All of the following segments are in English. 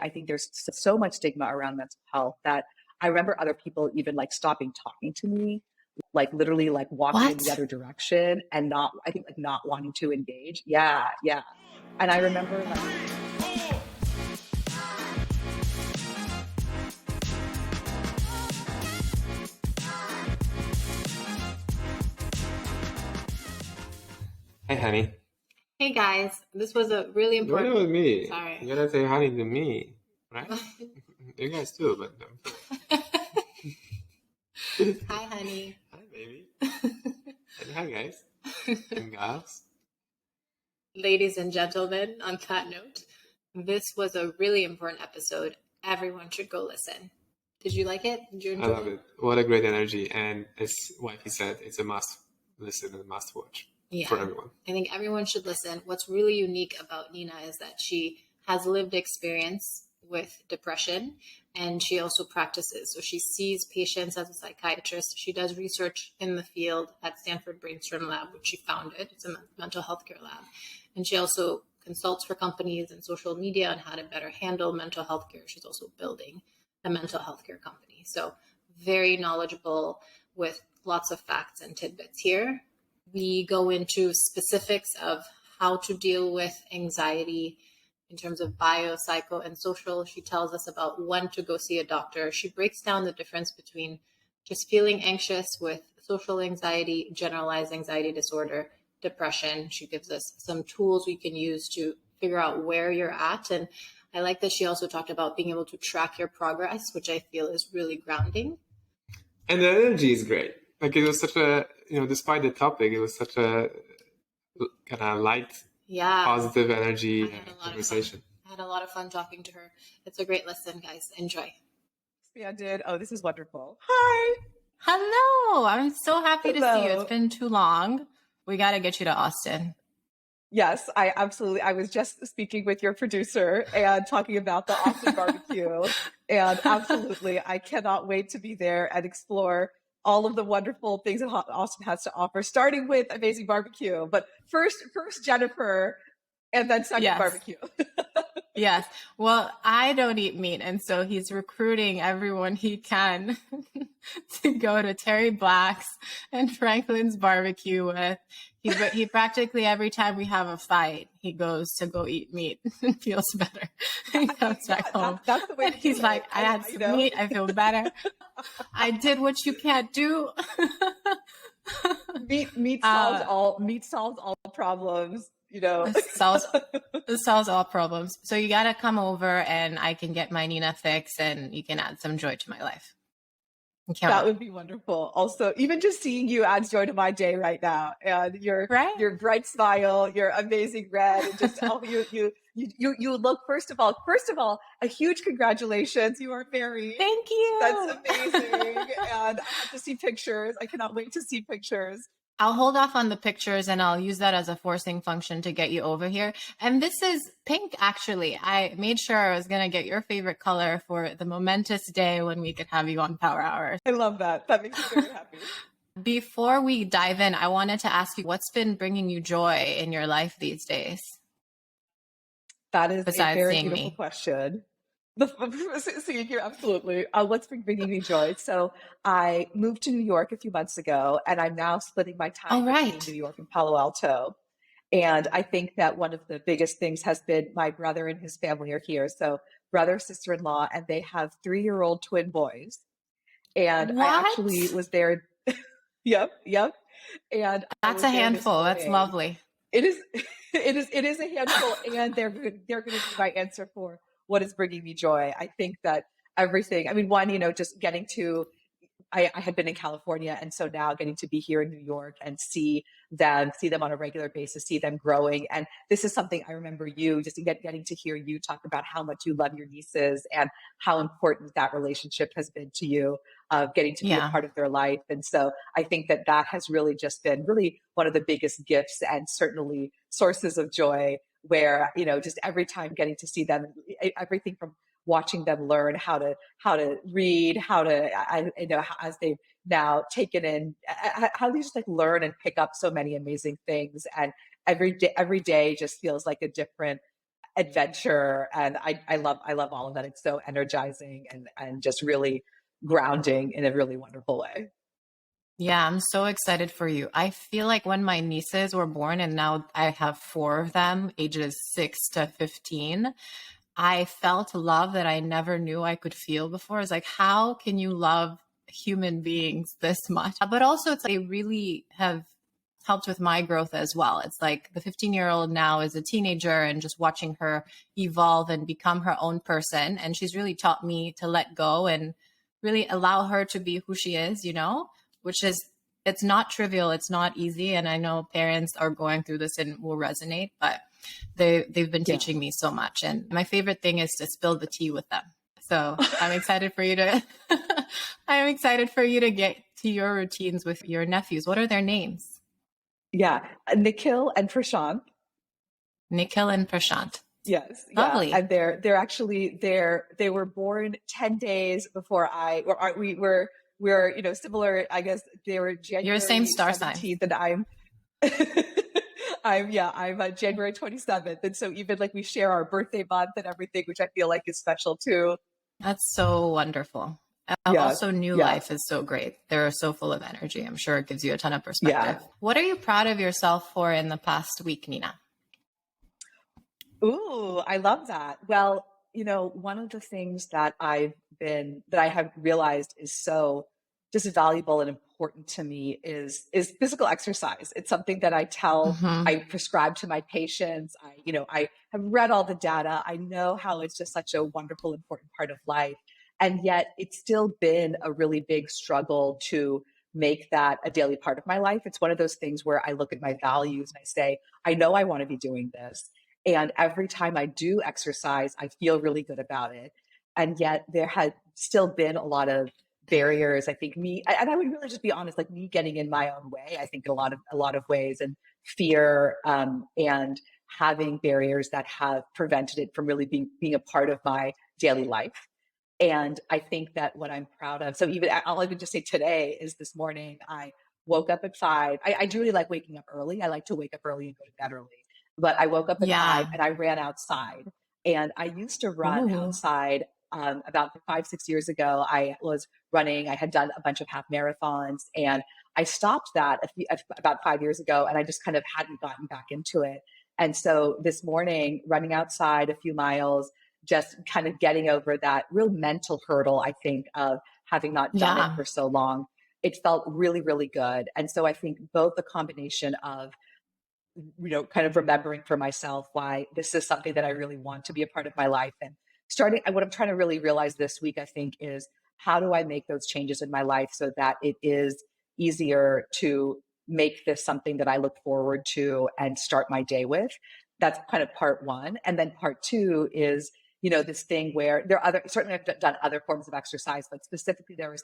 I think there's so much stigma around mental health that I remember other people even like stopping talking to me, like literally like walking in the What? other direction and not, I think like not wanting to engage. Yeah, yeah. And I remember like, Hey, honey. Hey guys, this was a really What important. about me? Sorry. You gotta say honey to me, right? You guys too, but Hi, honey. hi, baby. And hi, guys and gals. Ladies and gentlemen, on that note, this was a really important episode. Everyone should go listen. Did you like it? Did you I enjoy love it. What a great energy, and as wifey said, it's a must listen and must watch for everyone. I think everyone should listen. What's really unique about Nina is that she has lived experience with depression and she also practices. So she sees patients as a psychiatrist. She does research in the field at Stanford Brainstorm Lab, which she founded. It's a mental health care lab. And she also consults for companies and social media on how to better handle mental health care. She's also building a mental health care company. So very knowledgeable with lots of facts and tidbits here. We go into specifics of how to deal with anxiety in terms of bio, psycho, and social. She tells us about when to go see a doctor. She breaks down the difference between just feeling anxious with social anxiety, generalized anxiety disorder, depression. She gives us some tools we can use to figure out where you're at. And I like that she also talked about being able to track your progress, which I feel is really grounding. And the energy is great. Like it was such a, despite the topic, it was such a kind of light, positive energy conversation. I had a lot of fun talking to her. It's a great listen, guys. Enjoy. yeah, did. Oh, this is wonderful. Hi. Hello. I'm so happy to see you. Hello. It's been too long. We got to get you to Austin. Yes, I was just speaking with your producer and talking about the Austin barbecue. And absolutely, I cannot wait to be there and explore all of the wonderful things that Austin has to offer, starting with amazing barbecue. But first Jennifer, and then second barbecue. Yes. Well, I don't eat meat. And so he's recruiting everyone he can to go to Terry Black's and Franklin's barbecue with. He practically every time we have a fight, he goes to go eat meat and feels better. He comes back home. That's the way and he's like, I had some meat. I feel better. I did what you can't do. Meat solves all problems. It solves all problems. So you got to come over and I can get my Nina fix and you can add some joy to my life. That would be wonderful. Also, even just seeing you adds joy to my day right now. And your bright smile, your amazing red, and just you look, first of all, a huge congratulations. You are married. Thank you. That's amazing. And I have to see pictures. I cannot wait to see pictures. I'll hold off on the pictures and I'll use that as a forcing function to get you over here. And this is pink, actually. I made sure I was going to get your favorite color for the momentous day when we could have you on Power Hour. I love that. That makes me very happy. Before we dive in, I wanted to ask you, what's been bringing you joy in your life these days? That is a very beautiful question. Seeing you, absolutely. What's been bringing me joy? So I moved to New York a few months ago, and I'm now splitting my time between New York and Palo Alto. And I think that one of the biggest things has been my brother and his family are here. So brother, sister-in-law, and they have 3-year-old twin boys. And I actually was there. Yep. And that's a handful. That's lovely. It is a handful, and they're going to be my answer for what is bringing me joy. I think that everything, I mean, one, just getting to, I had been in California. And so now getting to be here in New York and see them on a regular basis, see them growing. And this is something I remember you just getting to hear you talk about how much you love your nieces and how important that relationship has been to you, getting to be a part of their life. And so I think that has really just been really one of the biggest gifts and certainly sources of joy where, just every time getting to see them, everything from watching them learn how to read, as they've now taken in, how they just like learn and pick up so many amazing things. And every day just feels like a different adventure. And I love all of that. It's so energizing and just really grounding in a really wonderful way. Yeah, I'm so excited for you. I feel like when my nieces were born, and now I have four of them, ages 6 to 15, I felt love that I never knew I could feel before. It's like, how can you love human beings this much? But also, it's like they really have helped with my growth as well. It's like the 15-year-old now is a teenager, and just watching her evolve and become her own person. And she's really taught me to let go and really allow her to be who she is, which is, it's not trivial. It's not easy. And I know parents are going through this and will resonate, but they've been teaching me so much. And my favorite thing is to spill the tea with them. So I'm excited for you to, I'm excited for you to get to your routines with your nephews. What are their names? Yeah. Nikhil and Prashant. Nikhil and Prashant. Yes. Lovely. Yeah. And they're actually, they were born 10 days before we're similar. I guess they were January. You're the same star sign. And I'm I'm January 27th. And so even like we share our birthday month and everything, which I feel like is special too. That's so wonderful. Also, New Life is so great. They're so full of energy. I'm sure it gives you a ton of perspective. Yeah. What are you proud of yourself for in the past week, Nina? Ooh, I love that. Well, one of the things that I have realized is so just valuable and important to me is physical exercise. It's something that I I prescribe to my patients. I have read all the data. I know how it's just such a wonderful, important part of life. And yet it's still been a really big struggle to make that a daily part of my life. It's one of those things where I look at my values and I say, I know I want to be doing this. And every time I do exercise, I feel really good about it. And yet there had still been a lot of barriers. I think and I would really just be honest, like me getting in my own way, I think a lot of ways, and fear, and having barriers that have prevented it from really being a part of my daily life. And I think that what I'm proud of, I'll even just say today is this morning, I woke up at 5. I do really like waking up early. I like to wake up early and go to bed early. But I woke up at 5 and I ran outside. And I used to run outside about 5-6 years ago. I was running. I had done a bunch of half marathons, and I stopped that about 5 years ago, and I just kind of hadn't gotten back into it. And so this morning, running outside a few miles, just kind of getting over that real mental hurdle, I think, of having not done it for so long, it felt really, really good. And so I think both the combination of kind of remembering for myself why this is something that I really want to be a part of my life, and what I'm trying to really realize this week, I think, is how do I make those changes in my life so that it is easier to make this something that I look forward to and start my day with. That's kind of part one. And then part two is, this thing where certainly I've done other forms of exercise, but specifically there was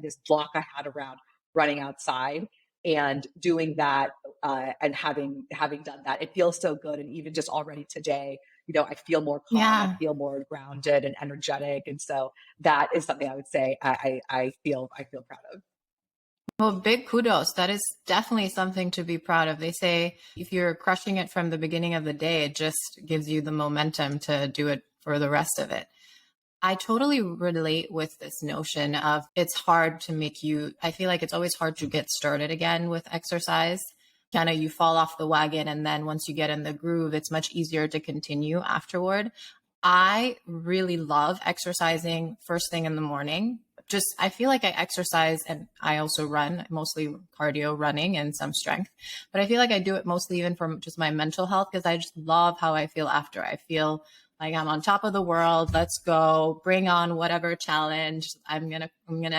this block I had around running outside. And doing that and having done that, it feels so good. And even just already today, I feel more calm, I feel more grounded and energetic. And so that is something I would say I feel proud of. Well, big kudos. That is definitely something to be proud of. They say if you're crushing it from the beginning of the day, it just gives you the momentum to do it for the rest of it. I totally relate with this notion of it's hard to I feel like it's always hard to get started again with exercise. Kind of you fall off the wagon, and then once you get in the groove, it's much easier to continue afterward. I really love exercising first thing in the morning. I feel like I exercise, and I also run, mostly cardio running and some strength, but I feel like I do it mostly even for just my mental health, because I just love how I feel after. I feel like I'm on top of the world. Let's go, bring on whatever challenge. I'm gonna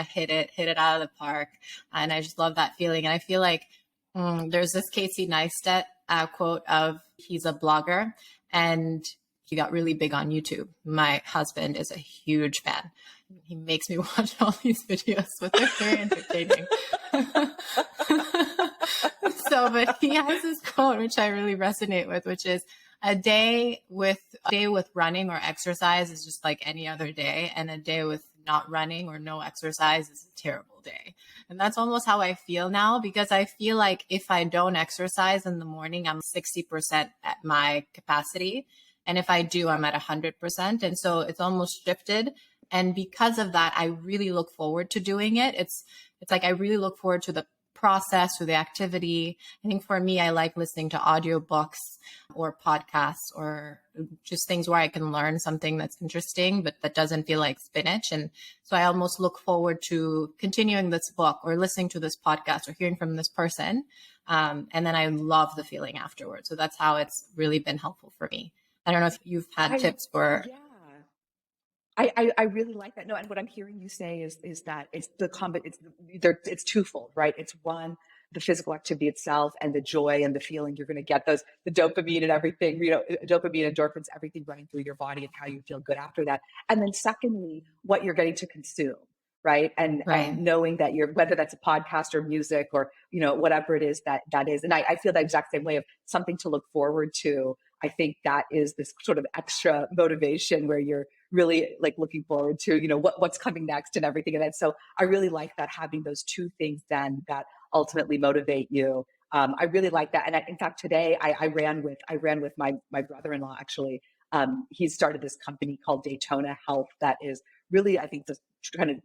hit it out of the park. And I just love that feeling. And I feel like there's this Casey Neistat quote of, he's a blogger and he got really big on YouTube. My husband is a huge fan. He makes me watch all these videos, but they're very entertaining. But he has this quote, which I really resonate with, which is, a day with running or exercise is just like any other day, and a day with not running or no exercise is a terrible day. And that's almost how I feel now, because I feel like if I don't exercise in the morning, I'm 60% at my capacity. And if I do, I'm at 100%. And so it's almost shifted. And because of that, I really look forward to doing it. It's like I really look forward to the process or the activity. I think for me, I like listening to audiobooks or podcasts or just things where I can learn something that's interesting, but that doesn't feel like spinach. And so I almost look forward to continuing this book or listening to this podcast or hearing from this person. And then I love the feeling afterwards. So that's how it's really been helpful for me. I don't know if you've had tips for. Yeah. I really like that. No, and what I'm hearing you say is that it's it's twofold, right? It's one, the physical activity itself and the joy and the feeling you're going to get, the dopamine and everything, dopamine, endorphins, everything running through your body and how you feel good after that. And then secondly, what you're getting to consume, right? And knowing that whether that's a podcast or music or, whatever it is that is. And I feel the exact same way of something to look forward to. I think that is this sort of extra motivation where you're really like looking forward to, what's coming next and everything. And so I really like that, having those two things then that ultimately motivate you. I really like that. And in fact, today I ran with my brother-in-law, actually. He's started this company called Daytona Health that is really, I think, just kind of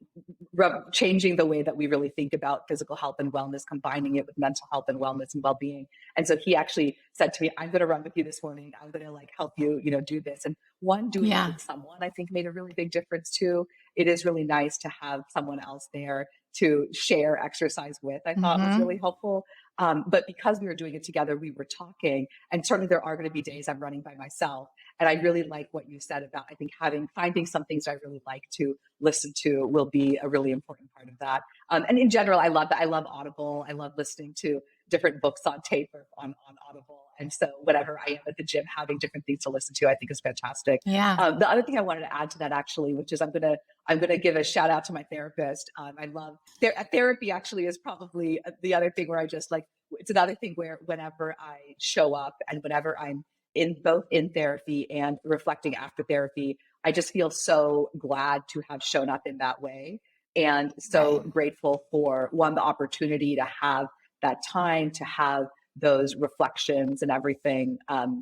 changing the way that we really think about physical health and wellness, combining it with mental health and wellness and well-being. And so he actually said to me, I'm going to run with you this morning. I'm going to help you, do this. And doing it with someone, I think, made a really big difference too. It is really nice to have someone else there to share exercise with. I thought was really helpful. But because we were doing it together, we were talking, and certainly there are going to be days I'm running by myself. And I really like what you said about, I think, finding some things I really like to listen to will be a really important part of that. And in general, I love that. I love Audible. I love listening to different books on tape or on Audible. And so whenever I am at the gym, having different things to listen to, I think is fantastic. Yeah. The other thing I wanted to add to that, actually, which is I'm gonna give a shout out to my therapist. I love therapy. Actually, is probably the other thing where it's another thing where whenever I show up and whenever I'm both in therapy and reflecting after therapy, I just feel so glad to have shown up in that way, and so grateful for the opportunity to have that time to have those reflections and everything,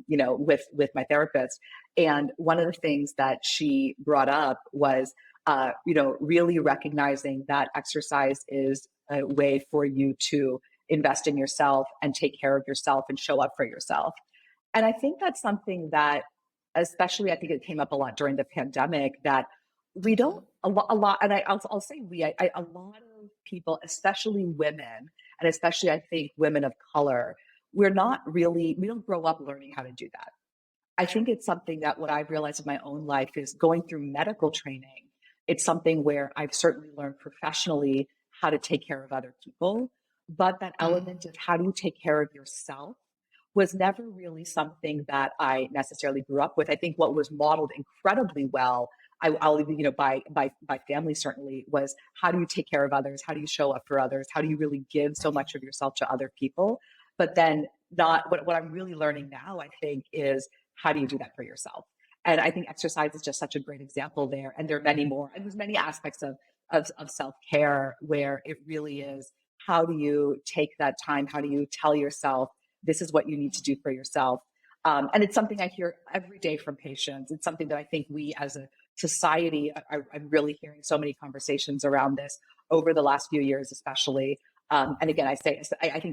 with my therapist. And one of the things that she brought up was, really recognizing that exercise is a way for you to invest in yourself and take care of yourself and show up for yourself. And I think that's something that, especially, I think it came up a lot during the pandemic, that we don't a lot, and I'll say a lot of people, especially women, and especially I think women of color, we don't grow up learning how to do that. I think it's something that what I've realized in my own life is going through medical training. It's something where I've certainly learned professionally how to take care of other people, but that element of how do you take care of yourself was never really something that I necessarily grew up with. I think what was modeled incredibly well, I'll even, by family certainly, was how do you take care of others? How do you show up for others? How do you really give so much of yourself to other people? But then what I'm really learning now, I think, is how do you do that for yourself? And I think exercise is just such a great example there. And there are many more. And there's many aspects of self-care where it really is, how do you take that time? How do you tell yourself, this is what you need to do for yourself? And it's something I hear every day from patients. It's something that I think we as a society, I'm really hearing so many conversations around this over the last few years, especially. And again, I think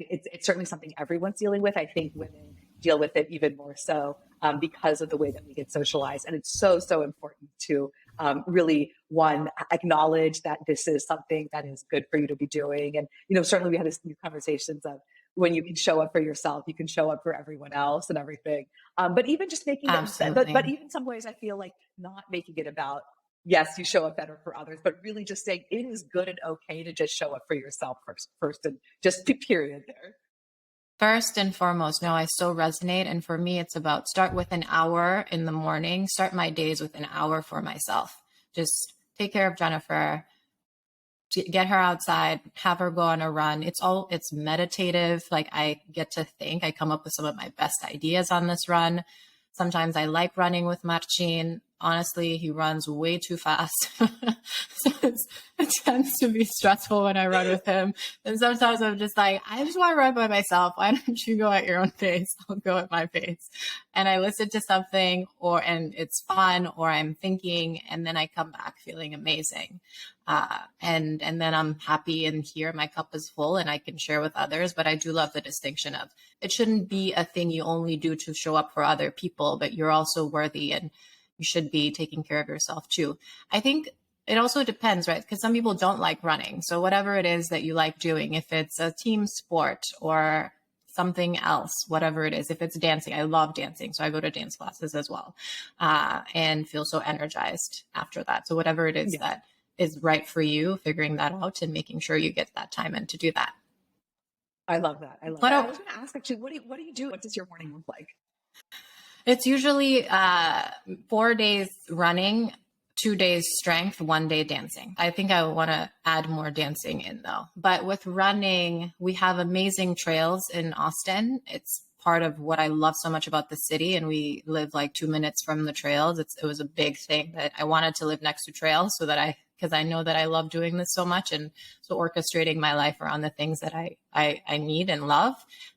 it's certainly something everyone's dealing with. I think women deal with it even more so because of the way that we get socialized. And it's so, so important to really, acknowledge that this is something that is good for you to be doing. And, certainly we had these new conversations of when you can show up for yourself, you can show up for everyone else and everything. But even just making it, but even some ways I feel like not making it about, yes, you show up better for others, but really just saying it is good and okay to just show up for yourself first and just period there. First and foremost, no, I so resonate. And for me, it's about start with an hour in the morning, start my days with an hour for myself. Just take care of Jennifer, get her outside, have her go on a run. It's meditative. Like I get to think, I come up with some of my best ideas on this run. Sometimes I like running with Marcin. honestly, he runs way too fast. So it tends to be stressful when I run with him. And sometimes I'm just like, I just want to run by myself. Why don't you go at your own pace? I'll go at my pace. And I listen to something and it's fun, or I'm thinking, and then I come back feeling amazing. And then I'm happy, and here my cup is full and I can share with others. But I do love the distinction of it shouldn't be a thing you only do to show up for other people, but you're also worthy and you should be taking care of yourself too. I think it also depends, right? Because some people don't like running. So whatever it is that you like doing, if it's a team sport or something else, whatever it is, if it's dancing, I love dancing. So I go to dance classes as well, and feel so energized after that. So whatever it is that is right for you, figuring that out and making sure you get that time in to do that. I love that. I was going to ask, actually, what do you do? What does your morning look like? It's usually 4 days running, 2 days strength, 1 day dancing. I think I want to add more dancing in though. But with running, we have amazing trails in Austin. It's part of what I love so much about the city. And we live like 2 minutes from the trails. It was a big thing that I wanted to live next to trails so that because I know that I love doing this so much. And so orchestrating my life around the things that I need and love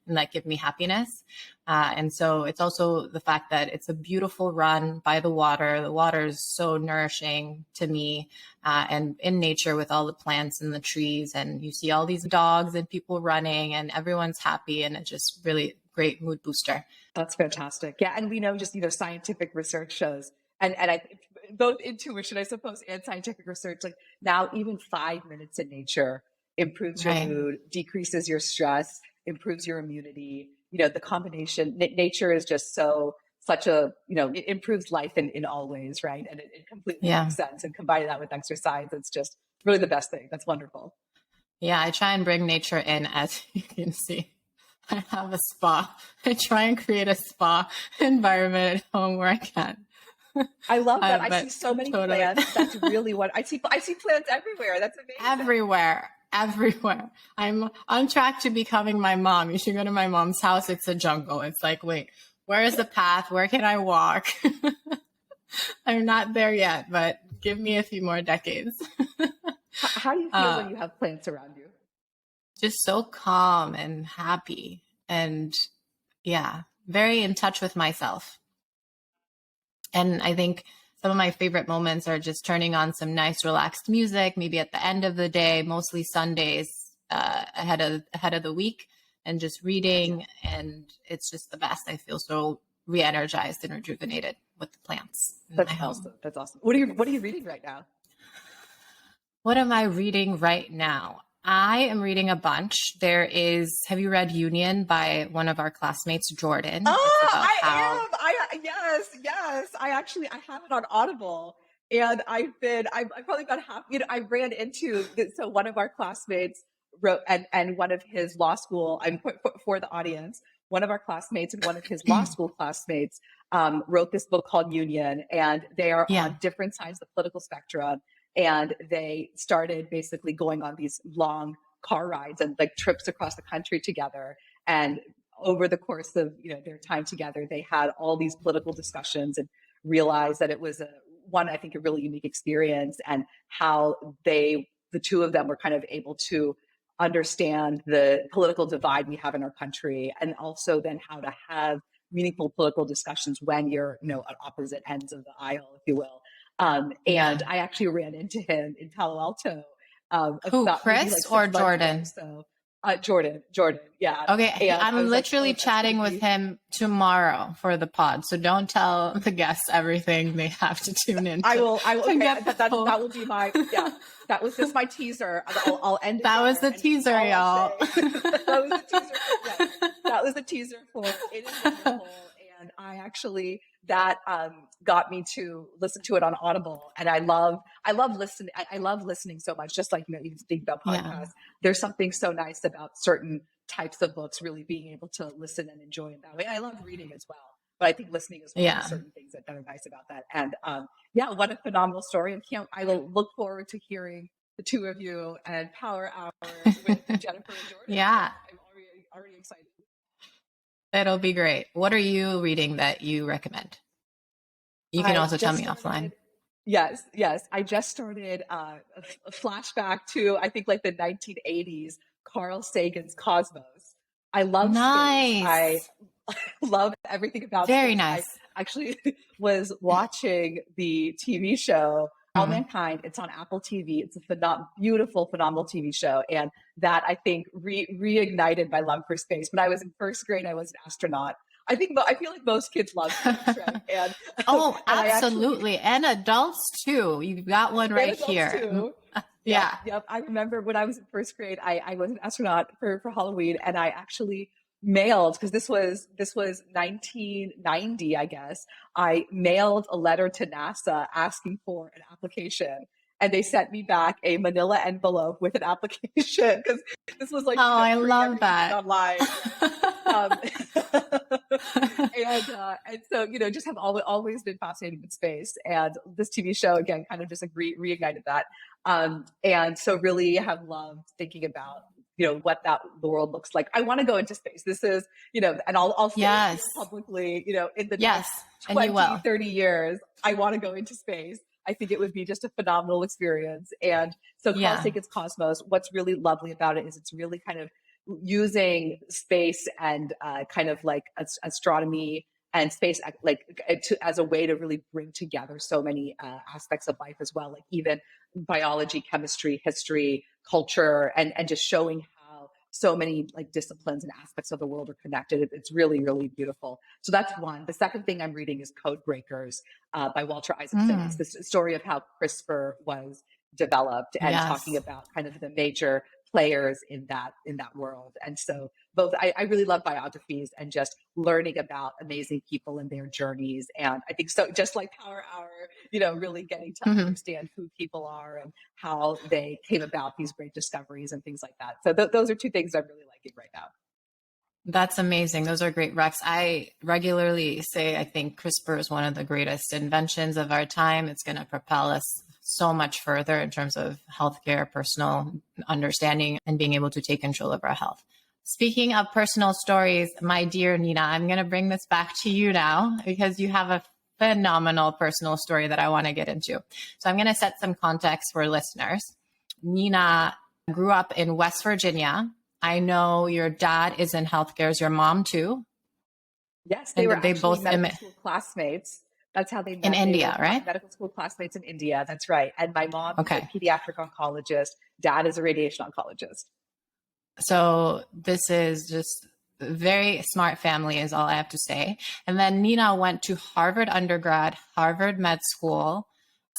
and that give me happiness. And so it's also the fact that it's a beautiful run by the water. The water is so nourishing to me, and in nature with all the plants and the trees, and you see all these dogs and people running and everyone's happy, and it's just really great mood booster. That's fantastic. Yeah. And we know just, scientific research shows, and I both intuition, I suppose, and scientific research, like now even 5 minutes in nature improves your mood, decreases your stress, improves your immunity. The combination, nature is just it improves life in all ways, right? And it completely makes sense. And combining that with exercise, it's just really the best thing. That's wonderful. Yeah, I try and bring nature in, as you can see. I have a spa. I try and create a spa environment at home where I can. I love that. I see so many plants. That's really what I see. I see plants everywhere. That's amazing. Everywhere. I'm on track to becoming my mom. You should go to my mom's house. It's a jungle. It's like, wait, where is the path? Where can I walk? I'm not there yet, but give me a few more decades. How do you feel when you have plants around you? Just so calm and happy, and very in touch with myself. And I think some of my favorite moments are just turning on some nice relaxed music, maybe at the end of the day, mostly Sundays, ahead of the week, and just reading. And it's just the best. I feel so re-energized and rejuvenated with the plants. That's awesome. That's awesome. What are you reading right now? What am I reading right now? I am reading a bunch. Have you read Union by one of our classmates, Jordan? I am. Yes. I have it on Audible, and I've probably got half, I ran into so one of our classmates wrote, and one of his law school, I'm for the audience, one of our classmates and one of his law school classmates wrote this book called Union, and they are on different sides of the political spectrum. And they started basically going on these long car rides and like trips across the country together. And over the course of their time together, they had all these political discussions and realized that it was a really unique experience, and how the two of them were kind of able to understand the political divide we have in our country, and also then how to have meaningful political discussions when you're at opposite ends of the aisle, if you will. And I actually ran into him in Palo Alto. Who, Chris or Jordan? So, Jordan. Yeah. Okay. I'm literally chatting with him tomorrow for the pod. So don't tell the guests everything they have to tune in. I will. Okay. That will be my, that was just my teaser. I'll end it. That was the teaser, y'all. That was the teaser. That was the teaser for It Is Wonderful. And that got me to listen to it on Audible. And I love listening. I love listening so much. Just like, you think about podcasts, there's something so nice about certain types of books, really being able to listen and enjoy it that way. I love reading as well, but I think listening is one of certain things that are nice about that. And what a phenomenal story. And I will look forward to hearing the two of you and Power Hour with Jennifer and Jordan. Yeah. I'm already excited. That'll be great. What are you reading that you recommend? You can also tell me offline. Yes, yes. I just started a flashback to, I think, like the 1980s, Carl Sagan's Cosmos. I love space. I love everything about Very space. nice. I actually was watching the TV show All Mankind. It's on Apple TV. It's a beautiful, phenomenal TV show. And that, I think, reignited my love for space. When I was in first grade, I was an astronaut. I feel like most kids love space, right? And oh, absolutely. And adults too. You've got one right here. Too. Yeah. Yep. I remember when I was in first grade, I was an astronaut for Halloween, and I actually mailed, because this was 1990, I guess. I mailed a letter to NASA asking for an application, and they sent me back a manila envelope with an application, because this was like, I love that online. And so, just have always been fascinated with space, and this TV show again kind of just like reignited that. And so really have loved thinking about what the world looks like. I want to go into space. This is, and I'll say it publicly, in the next 20, 30 years, I want to go into space. I think it would be just a phenomenal experience. And so Carl Sagan's Cosmos, what's really lovely about it is it's really kind of using space and kind of like astronomy and space as a way to really bring together so many aspects of life as well, like even biology, chemistry, history, culture, and just showing how so many like disciplines and aspects of the world are connected. It's really, really beautiful. So that's one. The second thing I'm reading is Code Breakers by Walter Isaacson. It's the story of how CRISPR was developed and talking about kind of the major players in that world. And so both, I really love biographies and just learning about amazing people and their journeys. And I think so, just like Power Hour, really getting to understand who people are and how they came about these great discoveries and things like that. So those are two things I'm really liking right now. That's amazing. Those are great recs. I regularly say I think CRISPR is one of the greatest inventions of our time. It's going to propel us so much further in terms of healthcare, personal understanding, and being able to take control of our health. Speaking of personal stories, my dear Nina, I'm going to bring this back to you now because you have a phenomenal personal story that I want to get into. So I'm going to set some context for listeners. Nina grew up in West Virginia. I know your dad is in healthcare. Is your mom too? Yes, they were both medical school classmates. That's how they met. In India, right? Medical school classmates in India. That's right. And my mom is a pediatric oncologist. Dad is a radiation oncologist. So this is just a very smart family is all I have to say. And then Nina went to Harvard undergrad, Harvard med school,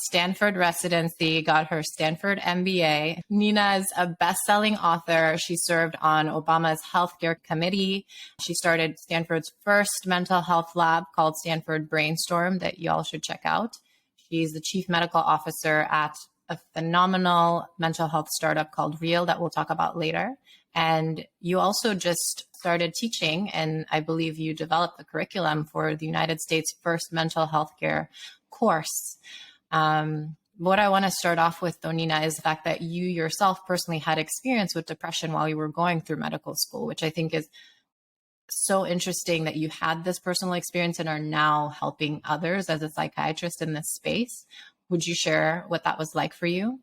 Stanford residency, got her Stanford MBA. Nina is a best-selling author. She served on Obama's healthcare committee. She started Stanford's first mental health lab called Stanford Brainstorm that y'all should check out. She's the chief medical officer at a phenomenal mental health startup called Real that we'll talk about later. And you also just started teaching, and I believe you developed the curriculum for the United States' first mental health care course. What I want to start off with, though, Nina, is the fact that you yourself personally had experience with depression while you were going through medical school, which I think is so interesting that you had this personal experience and are now helping others as a psychiatrist in this space. Would you share what that was like for you?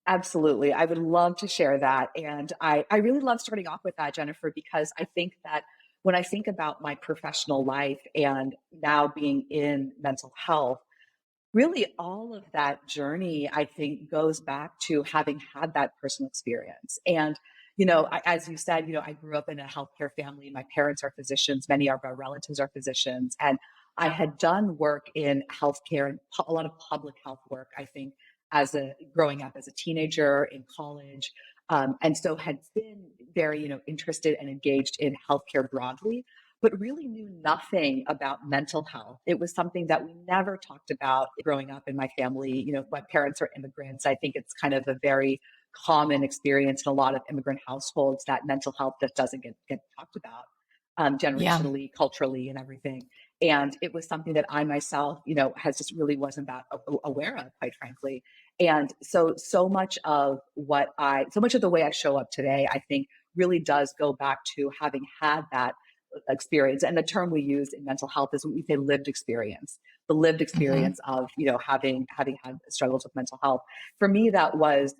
Absolutely. I would love to share that. And I really love starting off with that, Jennifer, because I think that when I think about my professional life and now being in mental health, really all of that journey, I think, goes back to having had that personal experience. And, as you said, I grew up in a healthcare family. My parents are physicians. Many of our relatives are physicians. And I had done work in healthcare and a lot of public health work, I think, growing up as a teenager in college. And so had been very, interested and engaged in healthcare broadly, but really knew nothing about mental health. It was something that we never talked about growing up in my family. My parents are immigrants. I think it's kind of a very common experience in a lot of immigrant households that mental health just doesn't get talked about generationally, culturally, and everything. And it was something that I myself, has just really wasn't that aware of, quite frankly. And so much of the way I show up today, I think really does go back to having had that experience. And the term we use in mental health is we say lived experience. the lived experience of, having had struggles with mental health. For me, that was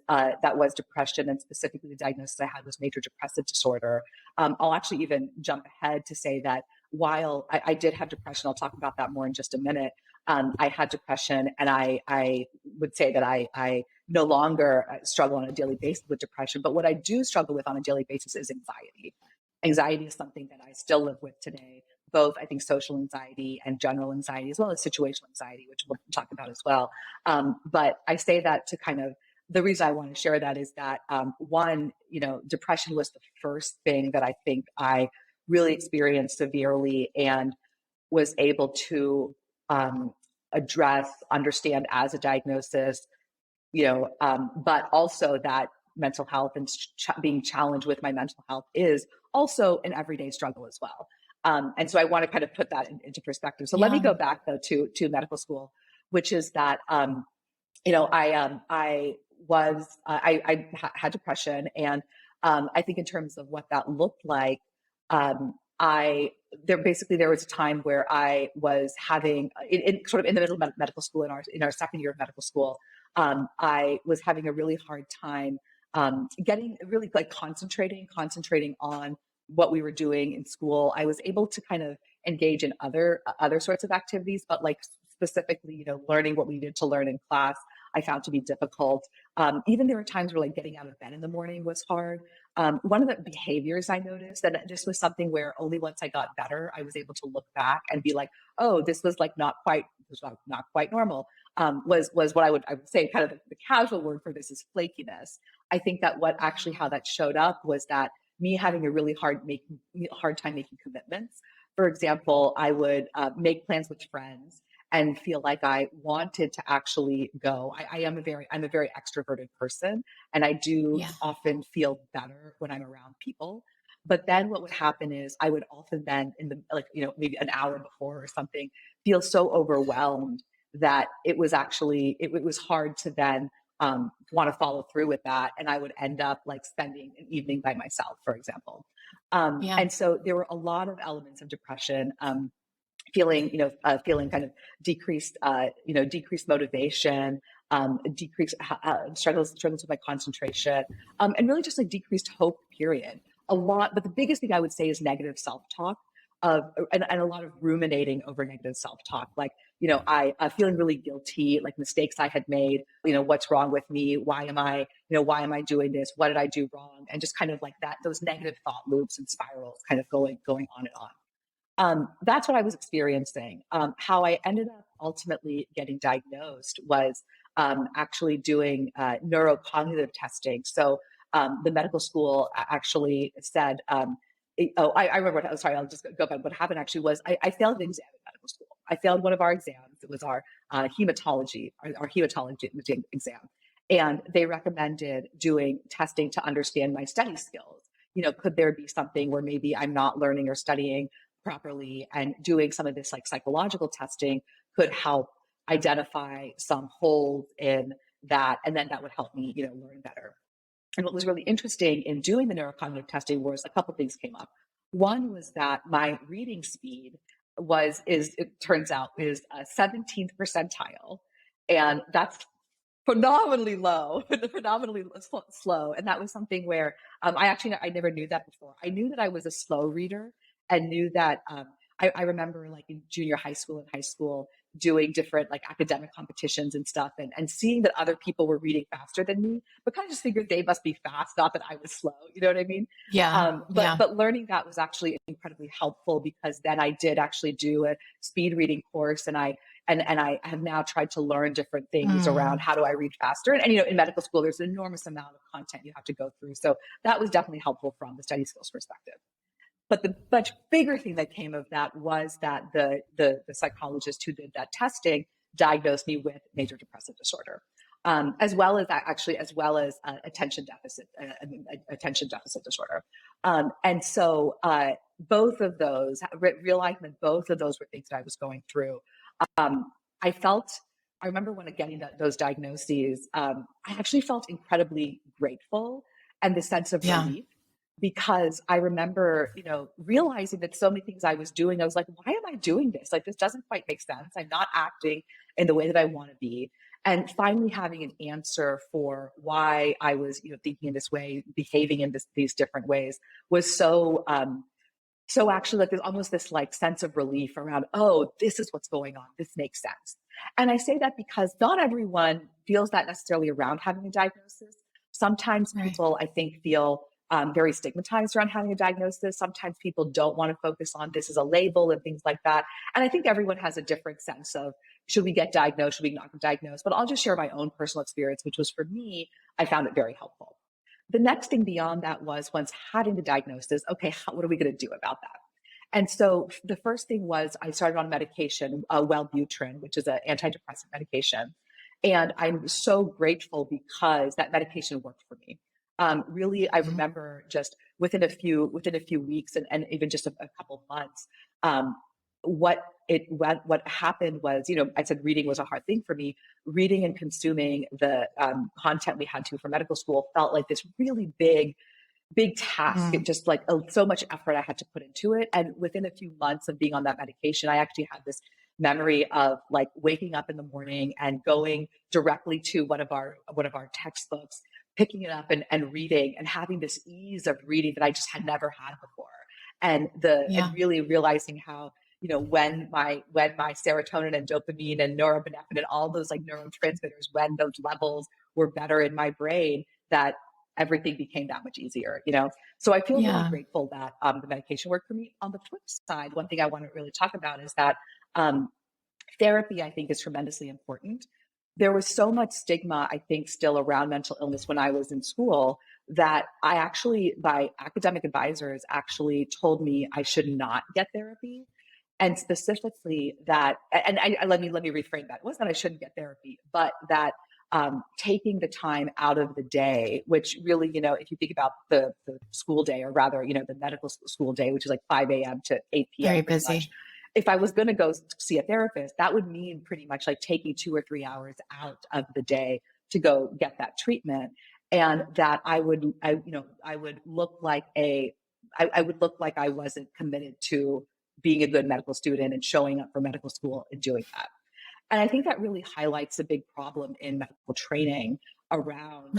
depression, and specifically the diagnosis I had was major depressive disorder. I'll actually even jump ahead to say that while I did have depression, I'll talk about that more in just a minute. I had depression, and I would say that I no longer struggle on a daily basis with depression. But what I do struggle with on a daily basis is anxiety. Anxiety is something that I still live with today, both I think social anxiety and general anxiety, as well as situational anxiety, which we'll talk about as well. But I say that to kind of, the reason I want to share that is that one, depression was the first thing that I think I really experienced severely and was able to address, understand as a diagnosis, but also that mental health and being challenged with my mental health is also an everyday struggle as well. And so I want to kind of put that into perspective. So let me go back though to medical school, which is that, I had depression, and I think in terms of what that looked like, there was a time where I was having sort of in the middle of medical school, in our second year of medical school, I was having a really hard time getting really like concentrating on what we were doing in school. I was able to kind of engage in other sorts of activities, but like specifically, learning what we needed to learn in class, I found to be difficult. Even there were times where like getting out of bed in the morning was hard. One of the behaviors I noticed, and this was something where only once I got better, I was able to look back and be like, oh, this was like not quite normal. Was what I would say kind of the casual word for this is flakiness. I think that how that showed up was that me having a really hard time making commitments. For example, I would make plans with friends and feel like I wanted to actually go. I'm a very extroverted person, and I do often feel better when I'm around people. But then what would happen is I would often then maybe an hour before or something, feel so overwhelmed that it was hard to then want to follow through with that. And I would end up like spending an evening by myself, for example. And so there were a lot of elements of depression, feeling kind of decreased motivation, decreased struggles with my concentration, and really just like decreased hope, period. But the biggest thing I would say is negative self-talk, and a lot of ruminating over negative self-talk. Like, I feeling really guilty, like mistakes I had made, what's wrong with me? Why am I doing this? What did I do wrong? And just kind of like that, those negative thought loops and spirals kind of going on and on. That's what I was experiencing. How I ended up ultimately getting diagnosed was actually doing neurocognitive testing. So the medical school actually said, I remember, I'll just go back. What happened actually was I failed an exam in medical school. I failed one of our exams. It was our hematology exam. And they recommended doing testing to understand my study skills. Could there be something where maybe I'm not learning or studying properly, and doing some of this like psychological testing could help identify some holes in that. And then that would help me, learn better. And what was really interesting in doing the neurocognitive testing was a couple of things came up. One was that my reading speed it turns out is a 17th percentile. And that's phenomenally low, phenomenally slow. And that was something where I never knew that before. I knew that I was a slow reader, and knew that I remember like in junior high school and high school doing different like academic competitions and stuff, and seeing that other people were reading faster than me, but kind of just figured they must be fast, not that I was slow. You know what I mean? But learning that was actually incredibly helpful, because then I did actually do a speed reading course, and I have now tried to learn different things around how do I read faster. And in medical school, there's an enormous amount of content you have to go through. So that was definitely helpful from the study skills perspective. But the much bigger thing that came of that was that the psychologist who did that testing diagnosed me with major depressive disorder, as well as attention deficit disorder. And so both of those, realizing that both of those were things that I was going through, I remember when getting those diagnoses, I actually felt incredibly grateful, and the sense of relief. because I remember, realizing that so many things I was doing, I was like, why am I doing this? Like, this doesn't quite make sense. I'm not acting in the way that I want to be. And finally having an answer for why I was, thinking in this way, behaving in these different ways was so actually, like, there's almost this like sense of relief around, oh, this is what's going on. This makes sense. And I say that because not everyone feels that necessarily around having a diagnosis. Sometimes people, I think, feel very stigmatized around having a diagnosis. Sometimes people don't want to focus on this as a label and things like that. And I think everyone has a different sense of, should we get diagnosed? Should we not get diagnosed? But I'll just share my own personal experience, which was, for me, I found it very helpful. The next thing beyond that was, once having the diagnosis, okay, what are we going to do about that? And so the first thing was, I started on medication, Wellbutrin, which is an antidepressant medication. And I'm so grateful because that medication worked for me. Really, I remember just within a few weeks and even just a couple months, what happened was, I said reading was a hard thing for me. Reading and consuming the content we had to for medical school felt like this really big task. It just like so much effort I had to put into it. And within a few months of being on that medication, I actually had this memory of like waking up in the morning and going directly to one of our textbooks, picking it up and reading, and having this ease of reading that I just had never had before. And and really realizing how, when my serotonin and dopamine and norepinephrine and all those like neurotransmitters, when those levels were better in my brain, that everything became that much easier, So I feel really grateful that the medication worked for me. On the flip side, one thing I want to really talk about is that therapy, I think, is tremendously important. There was so much stigma, I think, still around mental illness when I was in school, that I actually, by academic advisors, actually told me I should not get therapy. And specifically that, and let me reframe that. It wasn't that I shouldn't get therapy, but that taking the time out of the day, which really, if you think about the school day, or rather, the medical school day, which is like 5 a.m. to 8 p.m. Very busy. Much, if I was going to go see a therapist, that would mean pretty much like taking 2 or 3 hours out of the day to go get that treatment. And that I would look like I wasn't committed to being a good medical student and showing up for medical school and doing that. And I think that really highlights a big problem in medical training around,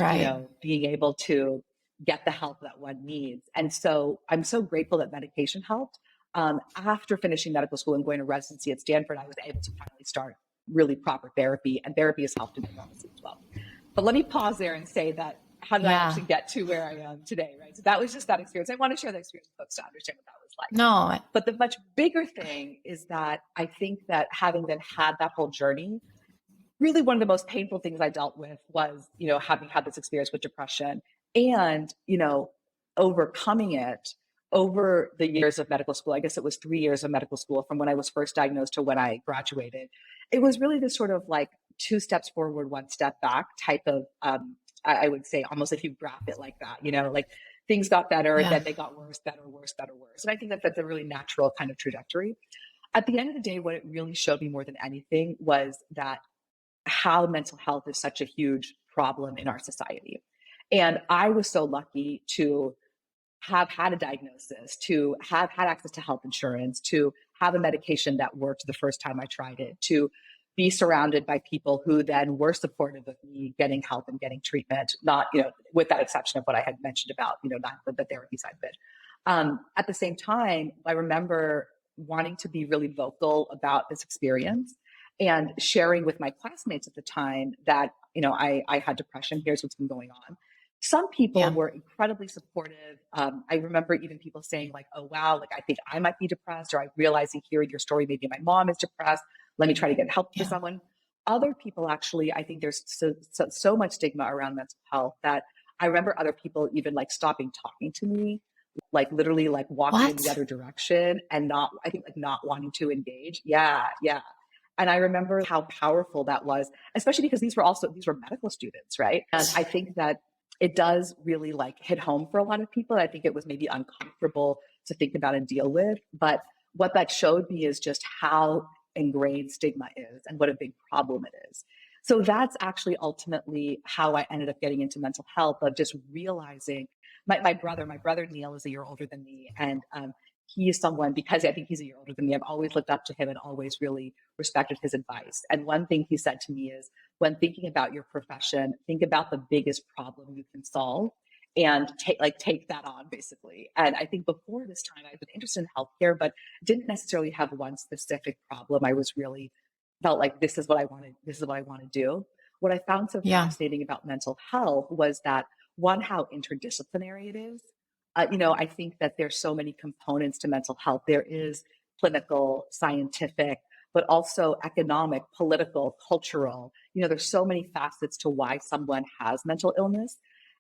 being able to get the help that one needs. And so I'm so grateful that medication helped. After finishing medical school and going to residency at Stanford, I was able to finally start really proper therapy, and therapy has helped in illness as well. But let me pause there and say that, how did I actually get to where I am today, right? So that was just that experience. I want to share that experience with folks to understand what that was like. No. But the much bigger thing is that I think that having then had that whole journey, really one of the most painful things I dealt with was, having had this experience with depression and, overcoming it over the years of medical school. I guess it was 3 years of medical school from when I was first diagnosed to when I graduated. It was really this sort of like 2 steps forward, 1 step back type of, I would say, almost if you graph it like that, like things got better and then they got worse, better, worse, better, worse. And I think that that's a really natural kind of trajectory. At the end of the day, what it really showed me more than anything was that how mental health is such a huge problem in our society. And I was so lucky to have had a diagnosis, to have had access to health insurance, to have a medication that worked the first time I tried it, to be surrounded by people who then were supportive of me getting help and getting treatment, not, with that exception of what I had mentioned about, not the therapy side of it. At the same time, I remember wanting to be really vocal about this experience and sharing with my classmates at the time that, I had depression. Here's what's been going on. Some people were incredibly supportive. I remember even people saying like, oh, wow, like I think I might be depressed, or I realizing hearing your story, maybe my mom is depressed. Let me try to get help for someone. Other people, actually, I think there's so much stigma around mental health that I remember other people even like stopping talking to me, like literally like walking in the other direction and not wanting to engage. Yeah. And I remember how powerful that was, especially because these were medical students, right? And I think that it does really like hit home for a lot of people. I think it was maybe uncomfortable to think about and deal with. But what that showed me is just how ingrained stigma is and what a big problem it is. So that's actually ultimately how I ended up getting into mental health, of just realizing my brother Neil is a year older than me. And he is someone, because I think he's a year older than me, I've always looked up to him and always really respected his advice. And one thing he said to me is, when thinking about your profession, think about the biggest problem you can solve and take that on, basically. And I think before this time I've been interested in healthcare, but didn't necessarily have one specific problem. I was really felt like this is what I want to do. What I found so Yeah. fascinating about mental health was that, one, how interdisciplinary it is. I think that there's so many components to mental health. There is clinical, scientific, but also economic, political, cultural. There's so many facets to why someone has mental illness.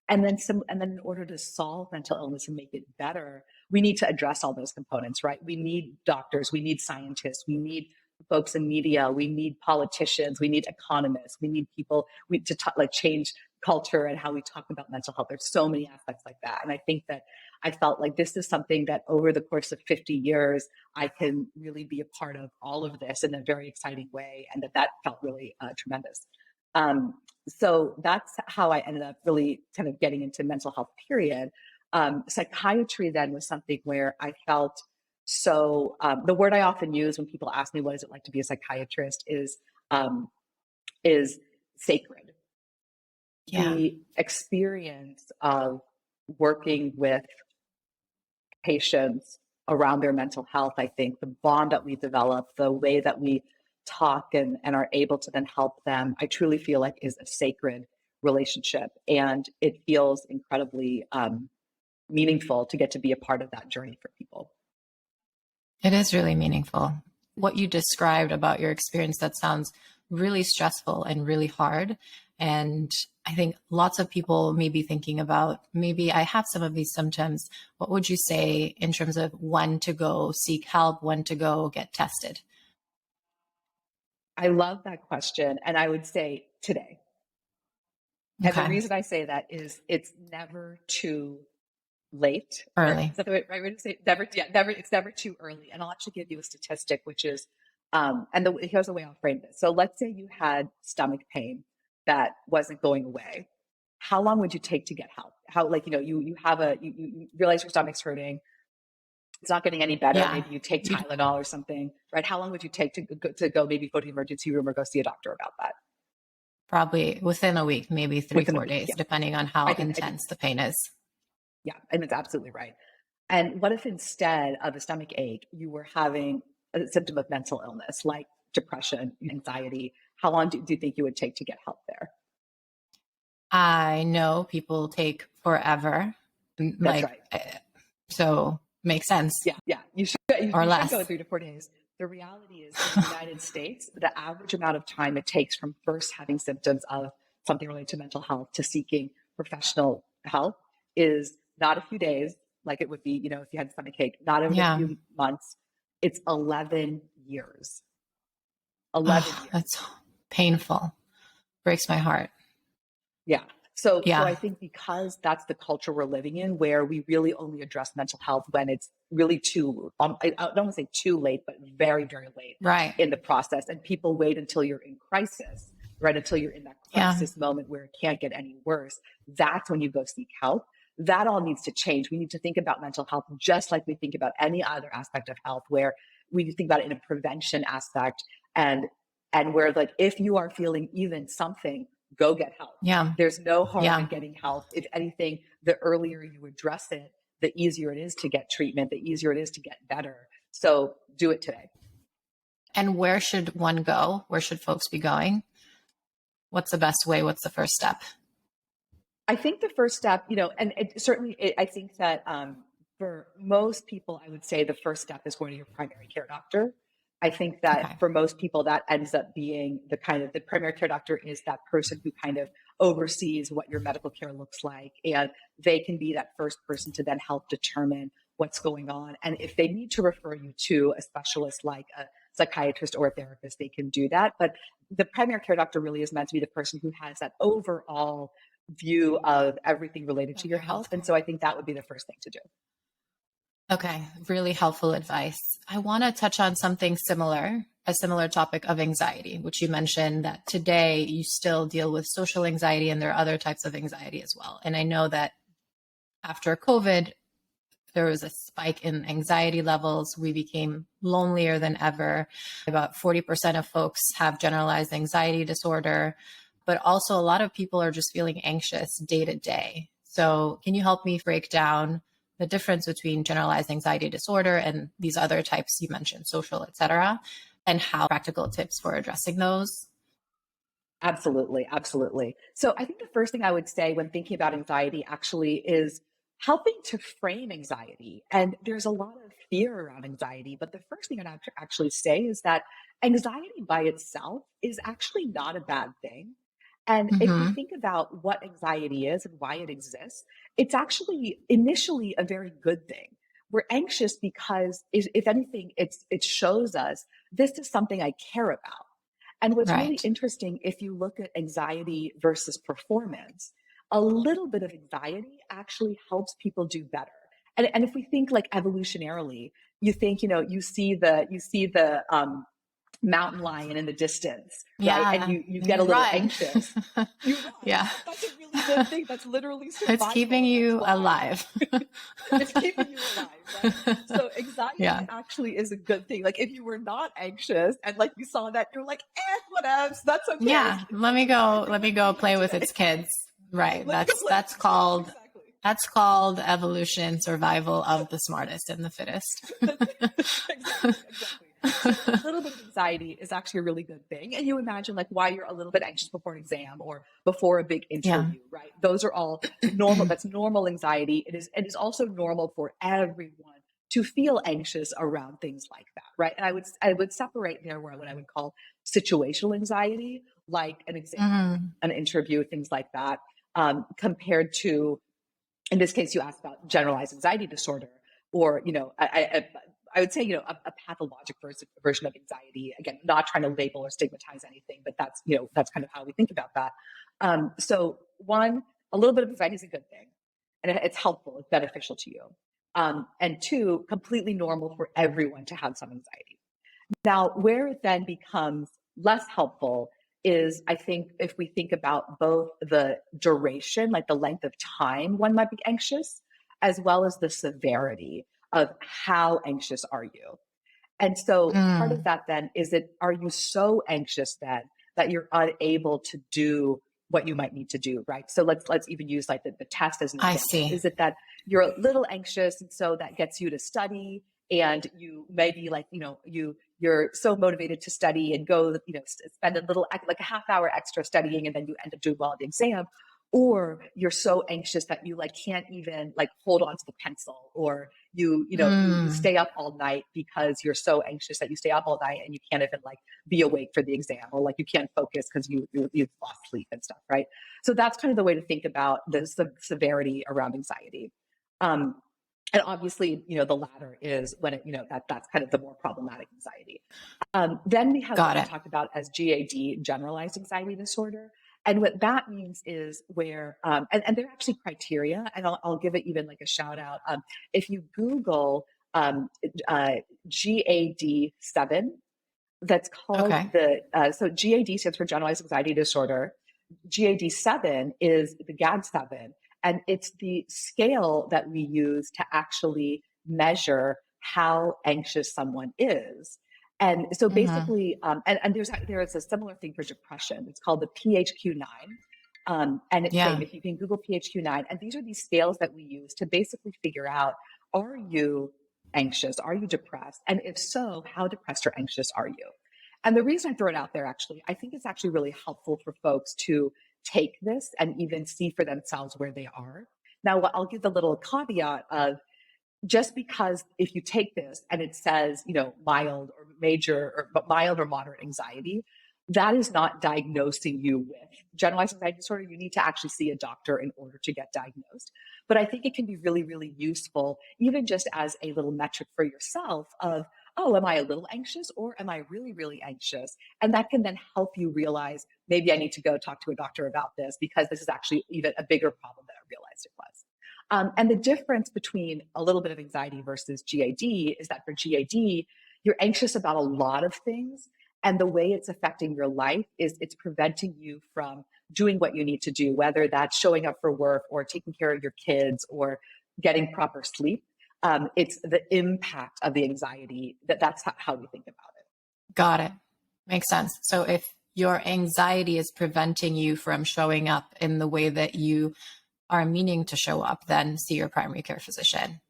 And then in order to solve mental illness and make it better, we need to address all those components, right? We need doctors, we need scientists, we need folks in media, we need politicians, we need economists, we need people to change culture and how we talk about mental health. There's so many aspects like that. And I think that I felt like this is something that over the course of 50 years, I can really be a part of all of this in a very exciting way. And that felt really tremendous. So that's how I ended up really kind of getting into mental health, period. Psychiatry then was something where I felt the word I often use when people ask me, what is it like to be a psychiatrist, is sacred. Yeah. The experience of working with patients around their mental health, I think the bond that we develop, the way that we talk and are able to then help them, I truly feel like is a sacred relationship. And it feels incredibly meaningful to get to be a part of that journey for people. It is really meaningful. What you described about your experience, that sounds really stressful and really hard. And I think lots of people may be thinking about, maybe I have some of these symptoms. What would you say in terms of when to go seek help, when to go get tested? I love that question. And I would say today. Okay. And the reason I say that is it's never too late. Early. Is that the right way to say it? Never, it's never too early. And I'll actually give you a statistic, which is, here's the way I'll frame this. So let's say you had stomach pain that wasn't going away. How long would you take to get help? You realize your stomach's hurting. It's not getting any better. Yeah. Maybe you take Tylenol or something, right? How long would you take to go maybe go to the emergency room or go see a doctor about that? Probably within a week, maybe 3-4 days, yeah. Depending on how intense the pain is. Yeah, and it's absolutely right. And what if instead of a stomach ache, you were having a symptom of mental illness like depression, anxiety? How long do you think you would take to get help there? I know people take forever. That's right. So makes sense. Yeah. You should less. Go 3 to 4 days. The reality is, in the United States, the average amount of time it takes from first having symptoms of something related to mental health to seeking professional help is not a few days, like it would be, if you had stomach ache, not even a few months. It's 11 years. 11 years. That's painful. Breaks my heart. Yeah. So I think because that's the culture we're living in, where we really only address mental health when it's really I don't want to say too late, but very, very late in the process. And people wait until you're in crisis, right? Until you're in that crisis moment where it can't get any worse. That's when you go seek help. That all needs to change. We need to think about mental health just like we think about any other aspect of health, where we think about it in a prevention aspect, and where, like, if you are feeling even something, go get help. Yeah. There's no harm in getting help. If anything, the earlier you address it, the easier it is to get treatment, the easier it is to get better. So do it today. And where should one go? Where should folks be going? What's the best way? What's the first step? I think the first step, and I think that for most people, I would say the first step is going to your primary care doctor. I think that for most people, that ends up being the primary care doctor is that person who kind of oversees what your medical care looks like. And they can be that first person to then help determine what's going on. And if they need to refer you to a specialist like a psychiatrist or a therapist, they can do that. But the primary care doctor really is meant to be the person who has that overall view of everything related to your health. And so I think that would be the first thing to do. Okay, really helpful advice. I want to touch on something similar, a similar topic of anxiety, which you mentioned that today you still deal with social anxiety and there are other types of anxiety as well. And I know that after COVID, there was a spike in anxiety levels. We became lonelier than ever. About 40% of folks have generalized anxiety disorder, but also a lot of people are just feeling anxious day to day. So, can you help me break down the difference between generalized anxiety disorder and these other types you mentioned, social, et cetera, and how practical tips for addressing those? Absolutely, absolutely. So I think the first thing I would say when thinking about anxiety actually is helping to frame anxiety. And there's a lot of fear around anxiety, but the first thing I'd actually say is that anxiety by itself is actually not a bad thing. And if we Mm-hmm. think about what anxiety is and why it exists, it's actually initially a very good thing. We're anxious because, if anything, it shows us this is something I care about. And what's really Right. interesting, if you look at anxiety versus performance, a little bit of anxiety actually helps people do better. And if we think like evolutionarily, you think, you see the mountain lion in the distance, right? And Yeah. you And get a you little run. anxious. You run. Yeah. That's a really good thing. That's literally It's keeping survival. That's you why alive. it's keeping you alive, right? So anxiety Yeah. actually is a good thing. Like if you were not anxious and like you saw that, you're like, whatevs, that's okay. Yeah. Let me go You're play doing with today. its kids. Right. Let me go That's play with that's the kids. called Exactly. that's called evolution, survival of the smartest and the fittest. Exactly. So a little bit of anxiety is actually a really good thing. And you imagine like why you're a little bit anxious before an exam or before a big Yeah. interview, right? Those are all normal. That's normal anxiety. It is also normal for everyone to feel anxious around things like that, right? And I would separate there where what I would call situational anxiety, like an exam, Mhm. an interview, things like that, compared to, in this case, you asked about generalized anxiety disorder, or I would say a pathologic version of anxiety. Again, not trying to label or stigmatize anything, but that's kind of how we think about that. So one, a little bit of anxiety is a good thing, and it's helpful, it's beneficial to you. And two, completely normal for everyone to have some anxiety. Now, where it then becomes less helpful is, I think, if we think about both the duration, like the length of time one might be anxious, as well as the severity of how anxious are you. And so part of Mm, that then is that, are you so anxious then that you're unable to do what you might need to do, right? So let's even use like the test as an I example. see. Is it that you're a little anxious and so that gets you to study, and you maybe like, you're so motivated to study and go, spend a little, like a half hour extra studying, and then you end up doing well at the exam? Or you're so anxious that you like can't even like hold on to the pencil, or you Mm, stay up all night because you're so anxious that you stay up all night and you can't even like be awake for the exam, or like you can't focus because you've lost sleep and stuff, right? So that's kind of the way to think about the severity around anxiety. um, and obviously, the latter is when that's kind of the more problematic anxiety. Then we have what got we it. talked about as GAD, generalized anxiety disorder. And what that means is where, and there are actually criteria, and I'll give it even like a shout out. If you Google um, uh, GAD-7, that's called Okay. so GAD stands for generalized anxiety disorder. GAD-7 is the GAD-7, and it's the scale that we use to actually measure how anxious someone is. And so Hmm. basically, and there is a similar thing for depression. It's called the PHQ-9. And it's same Yeah. if you can Google PHQ-9, and these are these scales that we use to basically figure out, are you anxious? Are you depressed? And if so, how depressed or anxious are you? And the reason I throw it out there, actually, I think it's actually really helpful for folks to take this and even see for themselves where they are. Now, I'll give the little caveat of, just because if you take this and it says, mild or major, or but mild or moderate anxiety, that is not diagnosing you with generalized anxiety disorder. You need to actually see a doctor in order to get diagnosed. But I think it can be really, really useful, even just as a little metric for yourself of, oh, am I a little anxious or am I really, really anxious? And that can then help you realize, maybe I need to go talk to a doctor about this because this is actually even a bigger problem than I realized it was. And the difference between a little bit of anxiety versus GAD is that for GAD, you're anxious about a lot of things. And the way it's affecting your life is it's preventing you from doing what you need to do, whether that's showing up for work or taking care of your kids or getting proper sleep. It's the impact of the anxiety that's how we think about it. Got it. Makes sense. So if your anxiety is preventing you from showing up in the way that you are meaning to show up, then see your primary care physician.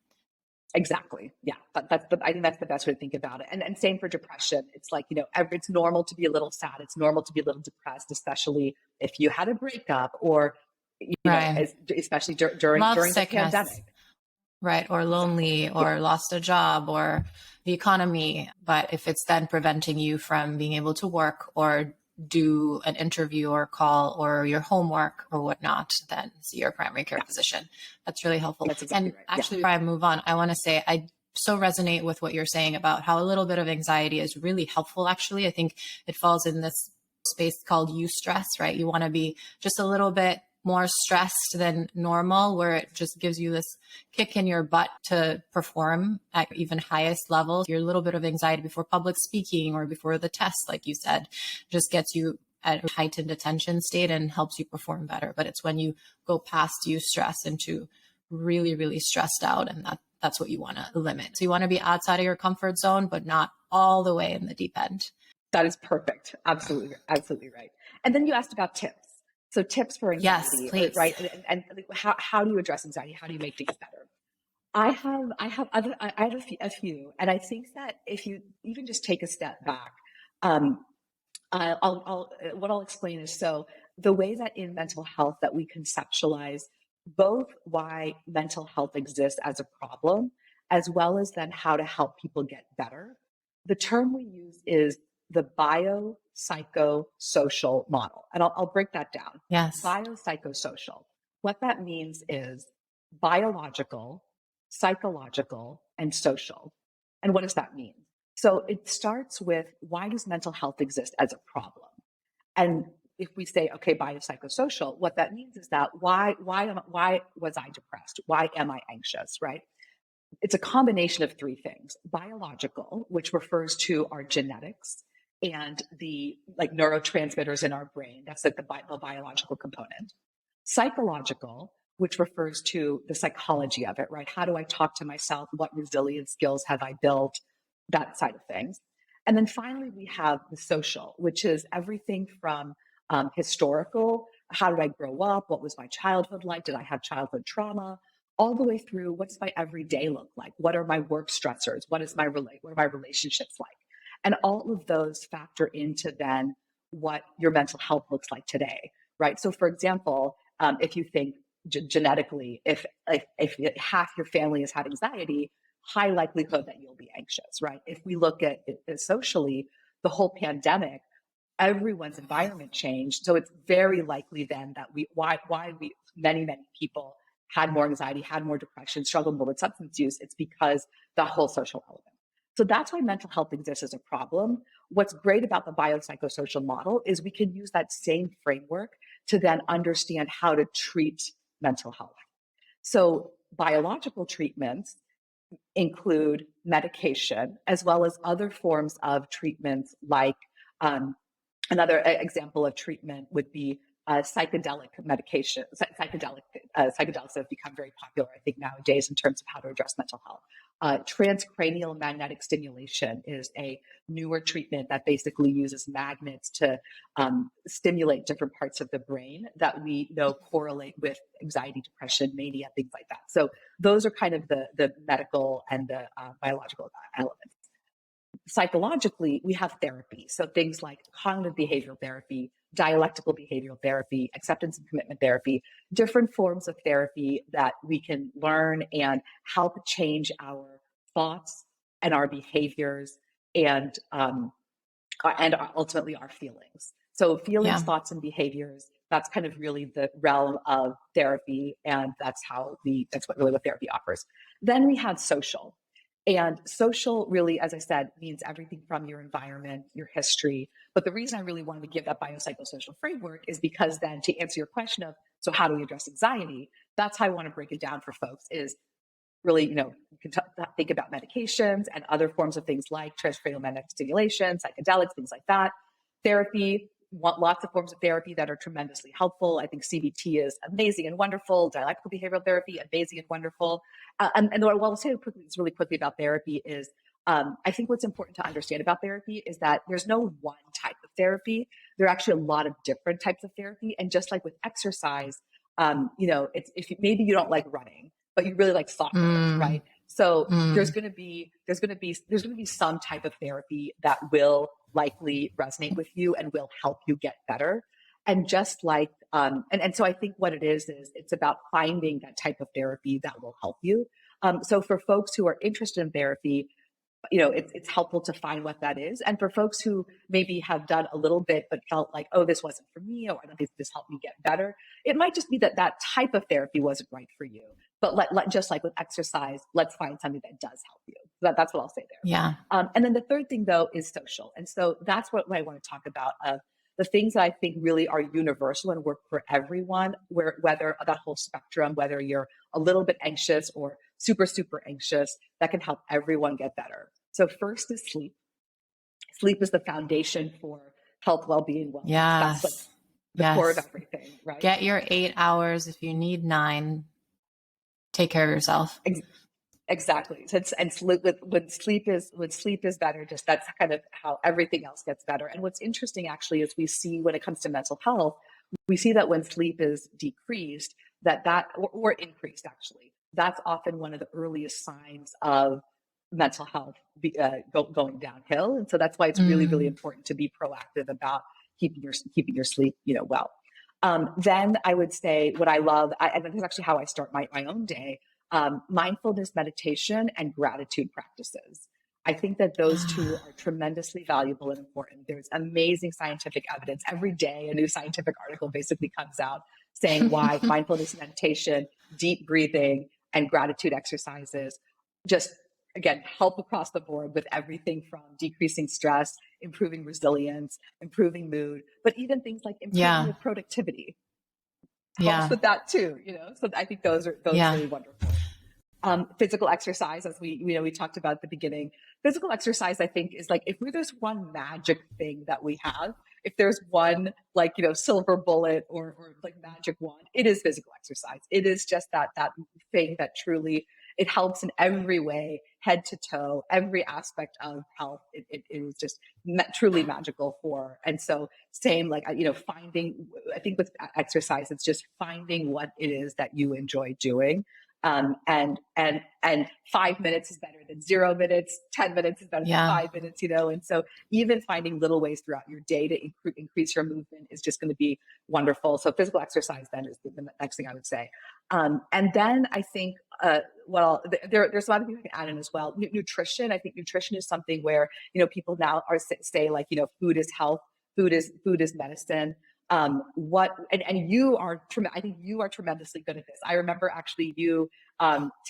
Exactly. Yeah. I think that's the best way to think about it. And same for depression. It's like, it's normal to be a little sad. It's normal to be a little depressed, especially if you had a breakup or, Right. Especially during the pandemic. Right. Or lonely or lost a job or the economy. But if it's then preventing you from being able to work or do an interview or call or your homework or whatnot, then see your primary care physician. That's really helpful. That's exactly and right. Actually, before I move on, I want to say I so resonate with what you're saying about how a little bit of anxiety is really helpful. Actually, I think it falls in this space called eustress, right? You want to be just a little bit more stressed than normal, where it just gives you this kick in your butt to perform at even highest levels. Your little bit of anxiety before public speaking or before the test, like you said, just gets you at a heightened attention state and helps you perform better. But it's when you go past eustress into really, really stressed out, and that's what you want to limit. So you want to be outside of your comfort zone, but not all the way in the deep end. That is perfect. Absolutely, absolutely right. And then you asked about tips. So tips for anxiety, yes, please. Right? And how do you address anxiety? How do you make things better? I have a few, and I think that if you even just take a step back, what I'll explain is, so the way that in mental health that we conceptualize both why mental health exists as a problem, as well as then how to help people get better. The term we use is the biopsychosocial model. And I'll break that down. Yes. Biopsychosocial. What that means is biological, psychological, and social. And what does that mean? So it starts with, why does mental health exist as a problem? And if we say, okay, biopsychosocial, what that means is that why was I depressed? Why am I anxious, right? It's a combination of three things. Biological, which refers to our genetics and the neurotransmitters in our brain. That's like the biological component. Psychological, which refers to the psychology of it, right? How do I talk to myself? What resilience skills have I built? That side of things. And then finally, we have the social, which is everything from historical. How did I grow up? What was my childhood like? Did I have childhood trauma? All the way through, what's my everyday look like? What are my work stressors? What are my relationships like? And all of those factor into then what your mental health looks like today, right? So for example, if you think genetically, if half your family has had anxiety, high likelihood that you'll be anxious, right? If we look at it socially, the whole pandemic, everyone's environment changed. So it's very likely then that many people had more anxiety, had more depression, struggled more with substance use. It's because the whole social element. So that's why mental health exists as a problem. What's great about the biopsychosocial model is we can use that same framework to then understand how to treat mental health. So biological treatments include medication, as well as other forms of treatments, like another example of treatment would be psychedelic medication. Psychedelics have become very popular, I think, nowadays in terms of how to address mental health. Transcranial magnetic stimulation is a newer treatment that basically uses magnets to stimulate different parts of the brain that we know correlate with anxiety, depression, mania, things like that. So those are kind of the medical and the biological elements. Psychologically, we have therapy. So things like cognitive behavioral therapy, dialectical behavioral therapy, acceptance and commitment therapy, different forms of therapy that we can learn and help change our thoughts and our behaviors and ultimately our feelings. So feelings, thoughts, and behaviors, that's kind of really the realm of therapy. And that's what therapy offers. Then we have social. And social really, as I said, means everything from your environment, your history. But the reason I really wanted to give that biopsychosocial framework is because then, to answer your question of, so how do we address anxiety? that's how I want to break it down for folks is really, you can think about medications and other forms of things like transcranial magnetic stimulation, psychedelics, things like that. Therapy, want lots of forms of therapy that are tremendously helpful. I think CBT is amazing and wonderful. Dialectical behavioral therapy, amazing and wonderful. And what I'll say really quickly about therapy is, I think what's important to understand about therapy is that there's no one type of therapy. There are actually a lot of different types of therapy. And just like with exercise, it's maybe you don't like running, but you really like soccer, right? So there's going to be some type of therapy that will likely resonate with you and will help you get better. And just like, and so I think what it is it's about finding that type of therapy that will help you. So for folks who are interested in therapy, it's helpful to find what that is. And for folks who maybe have done a little bit, but felt like, oh, this wasn't for me, or I don't think this helped me get better. It might just be that type of therapy wasn't right for you. But just like with exercise, let's find something that does help you. That's what I'll say there. Yeah. And then the third thing though is social. And so that's what I want to talk about. The things that I think really are universal and work for everyone, whether that whole spectrum, whether you're a little bit anxious or super, super anxious, that can help everyone get better. So first is sleep. Sleep is the foundation for health, well-being, wellness. Yes. That's like the core of everything, right? Get your 8 hours. If you need 9, take care of yourself. Exactly. And when sleep is better, just that's kind of how everything else gets better. And what's interesting actually is we see when it comes to mental health, we see that when sleep is decreased, or increased actually, that's often one of the earliest signs of mental health going downhill. And so that's why it's really, really important to be proactive about keeping your sleep, well. Then I would say what I love, and this is actually how I start my own day, mindfulness meditation and gratitude practices. I think that those two are tremendously valuable and important. There's amazing scientific evidence. Every day, a new scientific article basically comes out saying why mindfulness meditation, deep breathing, and gratitude exercises just, again, help across the board with everything from decreasing stress, improving resilience, improving mood, but even things like improving your productivity. Helps with that too, So I think those are really wonderful. Physical exercise, as we talked about at the beginning, physical exercise, I think, is like, if there's one magic thing that we have, if there's one silver bullet or like magic wand, it is physical exercise. It is just that thing that truly, it helps in every way, head to toe, every aspect of health. It is just truly magical for. And so same, finding, I think with exercise, it's just finding what it is that you enjoy doing. And 5 minutes is better than 0 minutes. 10 minutes is better than 5 minutes, And so even finding little ways throughout your day to increase your movement is just going to be wonderful. So physical exercise then is the next thing I would say. And then I think, there's a lot of things we can add in as well. Nutrition. I think nutrition is something where, people now say food is health, food is medicine. And you are, I think you are tremendously good at this. I remember actually you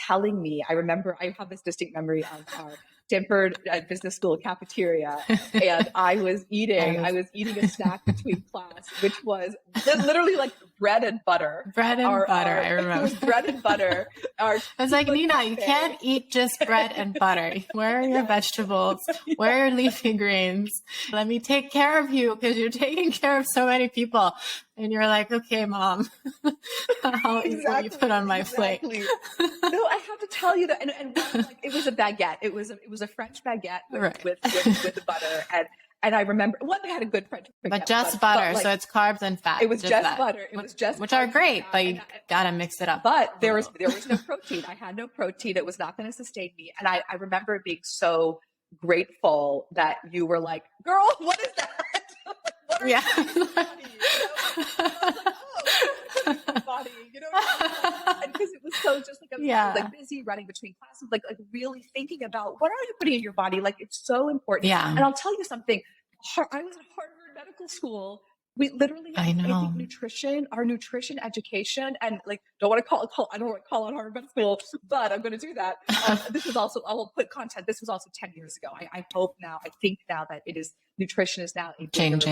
telling me, I have this distinct memory of our Stanford Business School cafeteria, and I was eating a snack between class, which was literally like bread and butter. I remember. It was bread and butter. I was like, Nina, you can't eat just bread and butter. Where are your vegetables? Where are leafy greens? Let me take care of you because you're taking care of so many people. And you're like, okay, Mom, I'll eat what you put on my plate. No, I have to tell you that, and it was a baguette. It was a French baguette with butter, and I remember I had a good French baguette, but just butter, so it's carbs and fat. It was just butter. It was just which are great, but you gotta mix it up. But there was no protein. I had no protein. It was not going to sustain me, and I remember being so grateful that you were like, "Girl, what is that?" Yeah. Body, and because it was so just like like busy running between classes, like really thinking about what are you putting in your body, like it's so important. And I'll tell you something, I was at Harvard Medical School. We literally I think nutrition, our nutrition education, and don't want to call it Harvard Medical School, but I'm going to do that. This is also, I will put content. This was also 10 years ago. I think now that nutrition is now a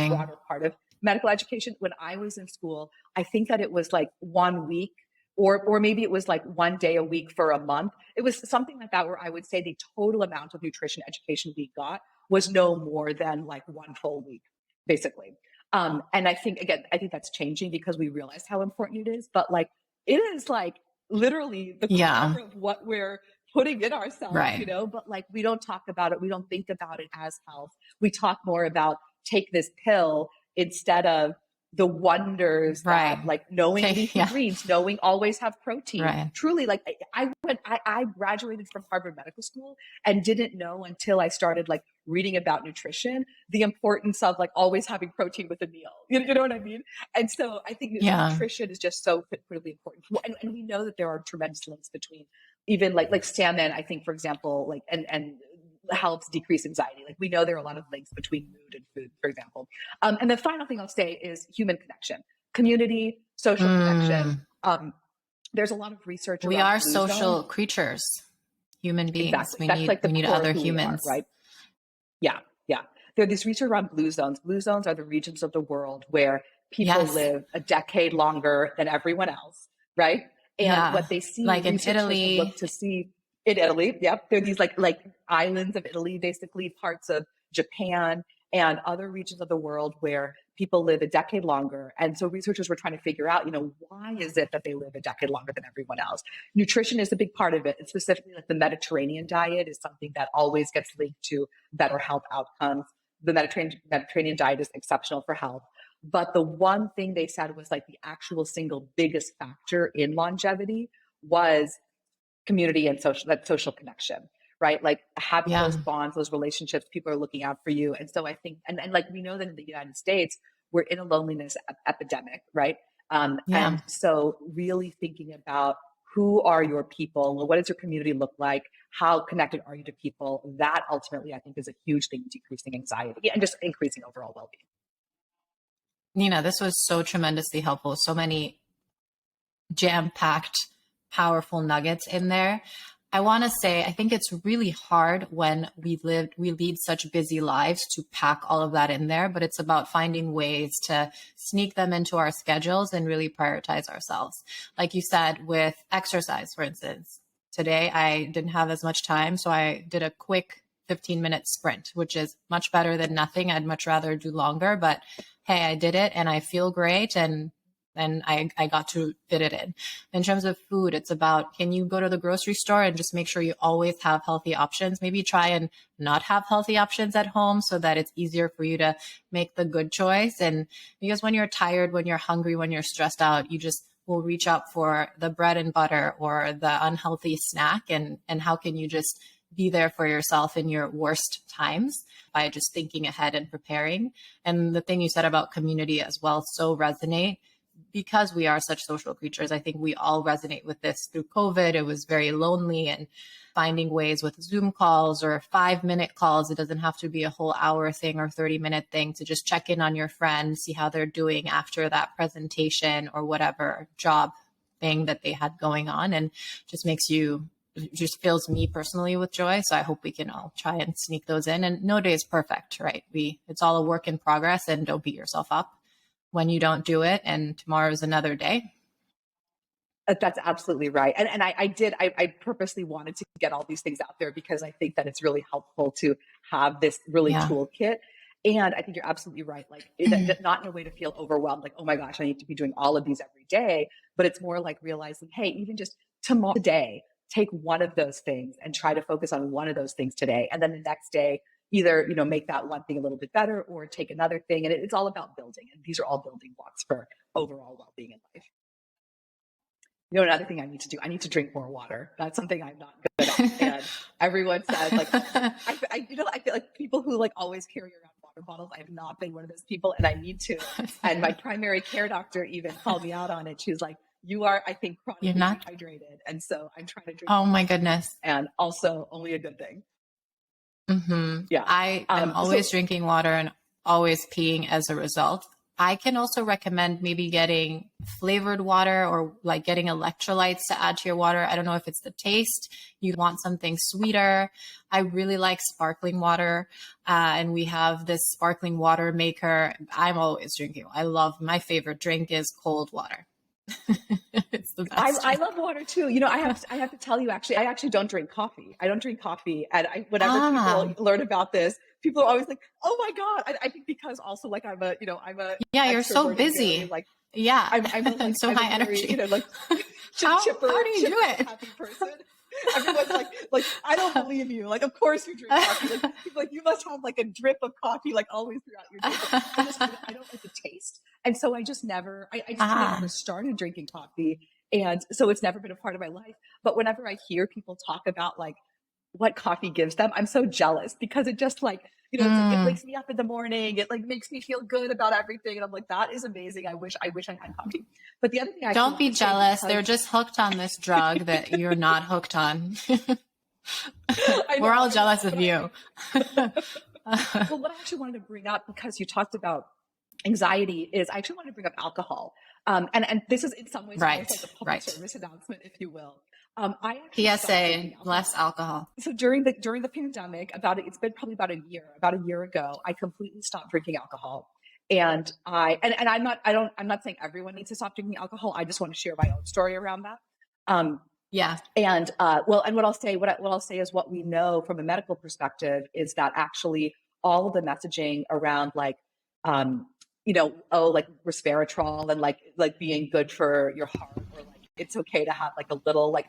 broader part of medical education. When I was in school, I think that it was like 1 week or maybe it was like 1 day a week for a month. It was something like that, where I would say the total amount of nutrition education we got was no more than like 1 full week, basically. And I think, again, I think that's changing because we realize how important it is, but like, it is like literally the core of what we're putting in ourselves, you know, but like, we don't talk about it. We don't think about it as health. We talk more about take this pill instead of the wonders that, like, knowing leafy greens, knowing always have protein. Truly, like, I graduated from Harvard Medical School and didn't know until I started like reading about nutrition, the importance of like always having protein with a meal. You know what I mean? And so I think nutrition is just so critically important. And we know that there are tremendous links between even like salmon, I think, for example, like, and helps decrease anxiety. Like, we know there are a lot of links between mood and food, for example. And the final thing I'll say is human connection, community, social connection. There's a lot of research. We are social creatures, human beings. Exactly. We need other humans, right? Yeah. There are these research around blue zones. Blue zones are the regions of the world where people live a decade longer than everyone else, right? And what they see, like in Italy, look to see in Italy. Yep. There are these like islands of Italy, basically parts of Japan and other regions of the world where people live a decade longer. And so researchers were trying to figure out, why is it that they live a decade longer than everyone else? Nutrition is a big part of it. And specifically, like the Mediterranean diet is something that always gets linked to better health outcomes. The Mediterranean diet is exceptional for health. But the one thing they said was like the actual single biggest factor in longevity was community and social connection, right? Like having those bonds, those relationships, people are looking out for you. And so I think, and like, we know that in the United States, we're in a loneliness epidemic, right? And so really thinking about who are your people? What does your community look like? How connected are you to people? That ultimately, I think, is a huge thing in decreasing anxiety and just increasing overall well-being. Nina, this was so tremendously helpful. So many jam-packed, powerful nuggets in there. I want to say, I think it's really hard when we lead such busy lives to pack all of that in there, but it's about finding ways to sneak them into our schedules and really prioritize ourselves. Like you said, with exercise, for instance, today I didn't have as much time, so I did a quick 15-minute sprint, which is much better than nothing. I'd much rather do longer, but hey, I did it and I feel great. And I got to fit it in. In terms of food, it's about, can you go to the grocery store and just make sure you always have healthy options? Maybe try and not have healthy options at home so that it's easier for you to make the good choice. And because when you're tired, when you're hungry, when you're stressed out, you just will reach out for the bread and butter or the unhealthy snack. And how can you just be there for yourself in your worst times by just thinking ahead and preparing? And the thing you said about community as well, so resonate. Because we are such social creatures, I think we all resonate with this through COVID. It was very lonely, and finding ways with Zoom calls or 5-minute calls. It doesn't have to be a whole hour thing or 30-minute thing to just check in on your friend, see how they're doing after that presentation or whatever job thing that they had going on, and just fills me personally with joy. So I hope we can all try and sneak those in. And no day is perfect, right? It's all a work in progress, and don't beat yourself up when you don't do it, and tomorrow is another day. That's absolutely right. And I purposely wanted to get all these things out there because I think that it's really helpful to have this really toolkit. And I think you're absolutely right. Like, not in a way to feel overwhelmed, like, oh my gosh, I need to be doing all of these every day, but it's more like realizing, hey, even just today, take one of those things and try to focus on one of those things today. And then the next day, either, make that one thing a little bit better or take another thing. And it's all about building. And these are all building blocks for overall well-being in life. Another thing I need to do, I need to drink more water. That's something I'm not good at. And everyone says, like, I feel like people who like always carry around water bottles, I have not been one of those people, and I need to. And my primary care doctor even called me out on it. She's like, you are, I think, chronically dehydrated. And so I'm trying to drink. Oh my goodness. And also only a good thing. Mm-hmm. Yeah. I'm always drinking water and always peeing as a result. I can also recommend maybe getting flavored water or like getting electrolytes to add to your water. I don't know if it's the taste. You want something sweeter. I really like sparkling water. And we have this sparkling water maker. I'm always drinking. My favorite drink is cold water. It's the best. I love water too. You know, I have to tell you, actually, I actually don't drink coffee. I don't drink coffee. And whenever people learn about this, people are always like, oh my God. I think because also like I'm a yeah, you're so busy. Very, like, yeah. I'm like, so I'm high very, energy. you know, like how do you do it? Happy person. Everyone's like, I don't believe you. Like, of course you drink coffee. Like, people like, you must have like a drip of coffee like always throughout your day. I don't like the taste. And so I just never started drinking coffee. And so it's never been a part of my life. But whenever I hear people talk about like what coffee gives them, I'm so jealous because it just like, you know, it wakes me up in the morning. It like makes me feel good about everything. And I'm like, that is amazing. I wish I had coffee. But the other thing don't be jealous. They're just hooked on this drug that you're not hooked on. We're all jealous of you. Well, what I actually wanted to bring up, because you talked about anxiety, is I actually wanted to bring up alcohol. And this is in some ways like a public service announcement, if you will. PSA, less alcohol. So during the pandemic, it's been probably about a year ago, I completely stopped drinking alcohol. And I'm not saying everyone needs to stop drinking alcohol. I just want to share my own story around that. Yeah. And what I'll say is what we know from a medical perspective is that actually all of the messaging around like, like resveratrol and like being good for your heart, or like it's okay to have like a little, like,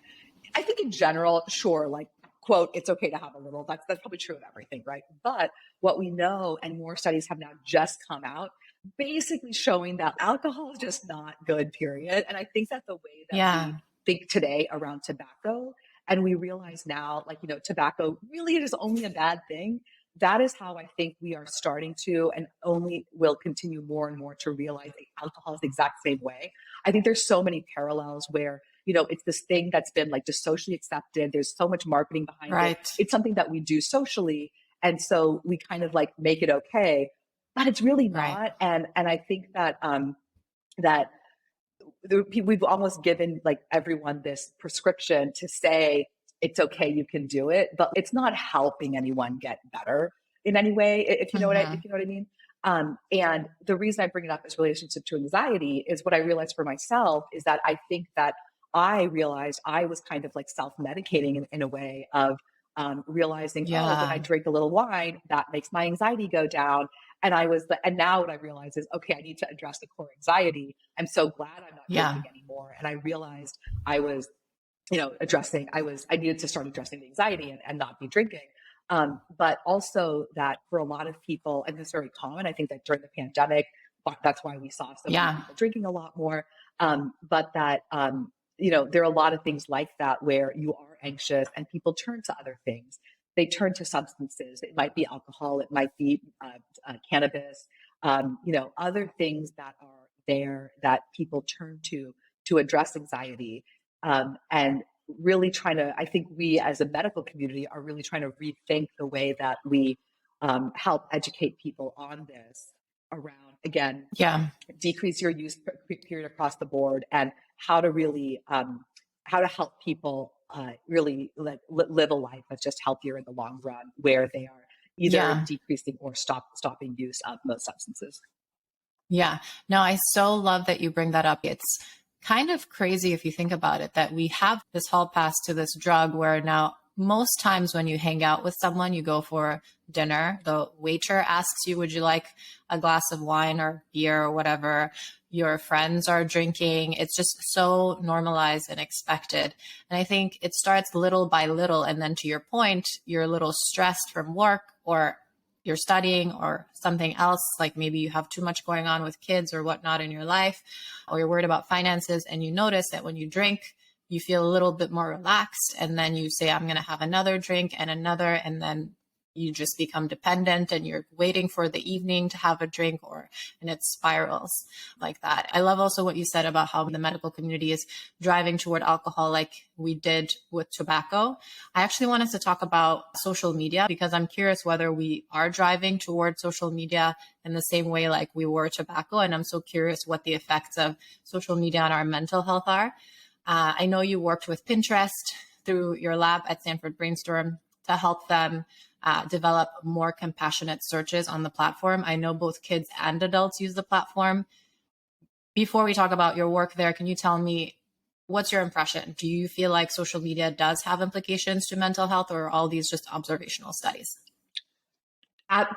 I think in general, sure, like, quote, it's okay to have a little. That's probably true of everything, right? But what we know, and more studies have now just come out, basically showing that alcohol is just not good, period. And I think that the way that we think today around tobacco, and we realize now, like, you know, tobacco really is only a bad thing. That is how I think we are starting to, and only will continue more and more to realize that alcohol is the exact same way. I think there's so many parallels where, you know, it's this thing that's been like just socially accepted. There's so much marketing behind it. It's something that we do socially. And so we kind of like make it okay, but it's really not. And I think that, we've almost given like everyone this prescription to say, it's okay, you can do it, but it's not helping anyone get better in any way, if you know what I mean. And the reason I bring it up as relationship to anxiety is what I realized for myself is that I think that I realized I was kind of like self-medicating in a way of realizing, when I drink a little wine, that makes my anxiety go down. And now what I realize is, okay, I need to address the core anxiety. I'm so glad I'm not drinking anymore. And I realized I was, you know, I needed to start addressing the anxiety and not be drinking. But also that for a lot of people, and this is very common, I think that during the pandemic, that's why we saw so many people drinking a lot more. But that, you know, there are a lot of things like that where you are anxious and people turn to other things. They turn to substances. It might be alcohol. It might be cannabis, you know, other things that are there that people turn to address anxiety. And really I think we as a medical community are really trying to rethink the way that we help educate people on this around, again, decrease your use period across the board, and how to really, how to help people really live a life that's just healthier in the long run, where they are either decreasing or stopping use of most substances. Yeah, no, I so love that you bring that up. It's kind of crazy if you think about it, that we have this hall pass to this drug where now most times when you hang out with someone, you go for dinner, the waiter asks you, would you like a glass of wine or beer or whatever your friends are drinking? It's just so normalized and expected. And I think it starts little by little. And then to your point, you're a little stressed from work, or you're studying or something else, like maybe you have too much going on with kids or whatnot in your life, or you're worried about finances, and you notice that when you drink, you feel a little bit more relaxed, and then you say, I'm going to have another drink and another, and then you just become dependent and you're waiting for the evening to have a drink, and it spirals like that. I love also what you said about how the medical community is driving toward alcohol like we did with tobacco. I actually want us to talk about social media, because I'm curious whether we are driving toward social media in the same way like we were tobacco. And I'm so curious what the effects of social media on our mental health are. I know you worked with Pinterest through your lab at Stanford Brainstorm to help them develop more compassionate searches on the platform. I know both kids and adults use the platform. Before we talk about your work there, can you tell me What's your impression? Do you feel like social media does have implications to mental health, or are all these just observational studies?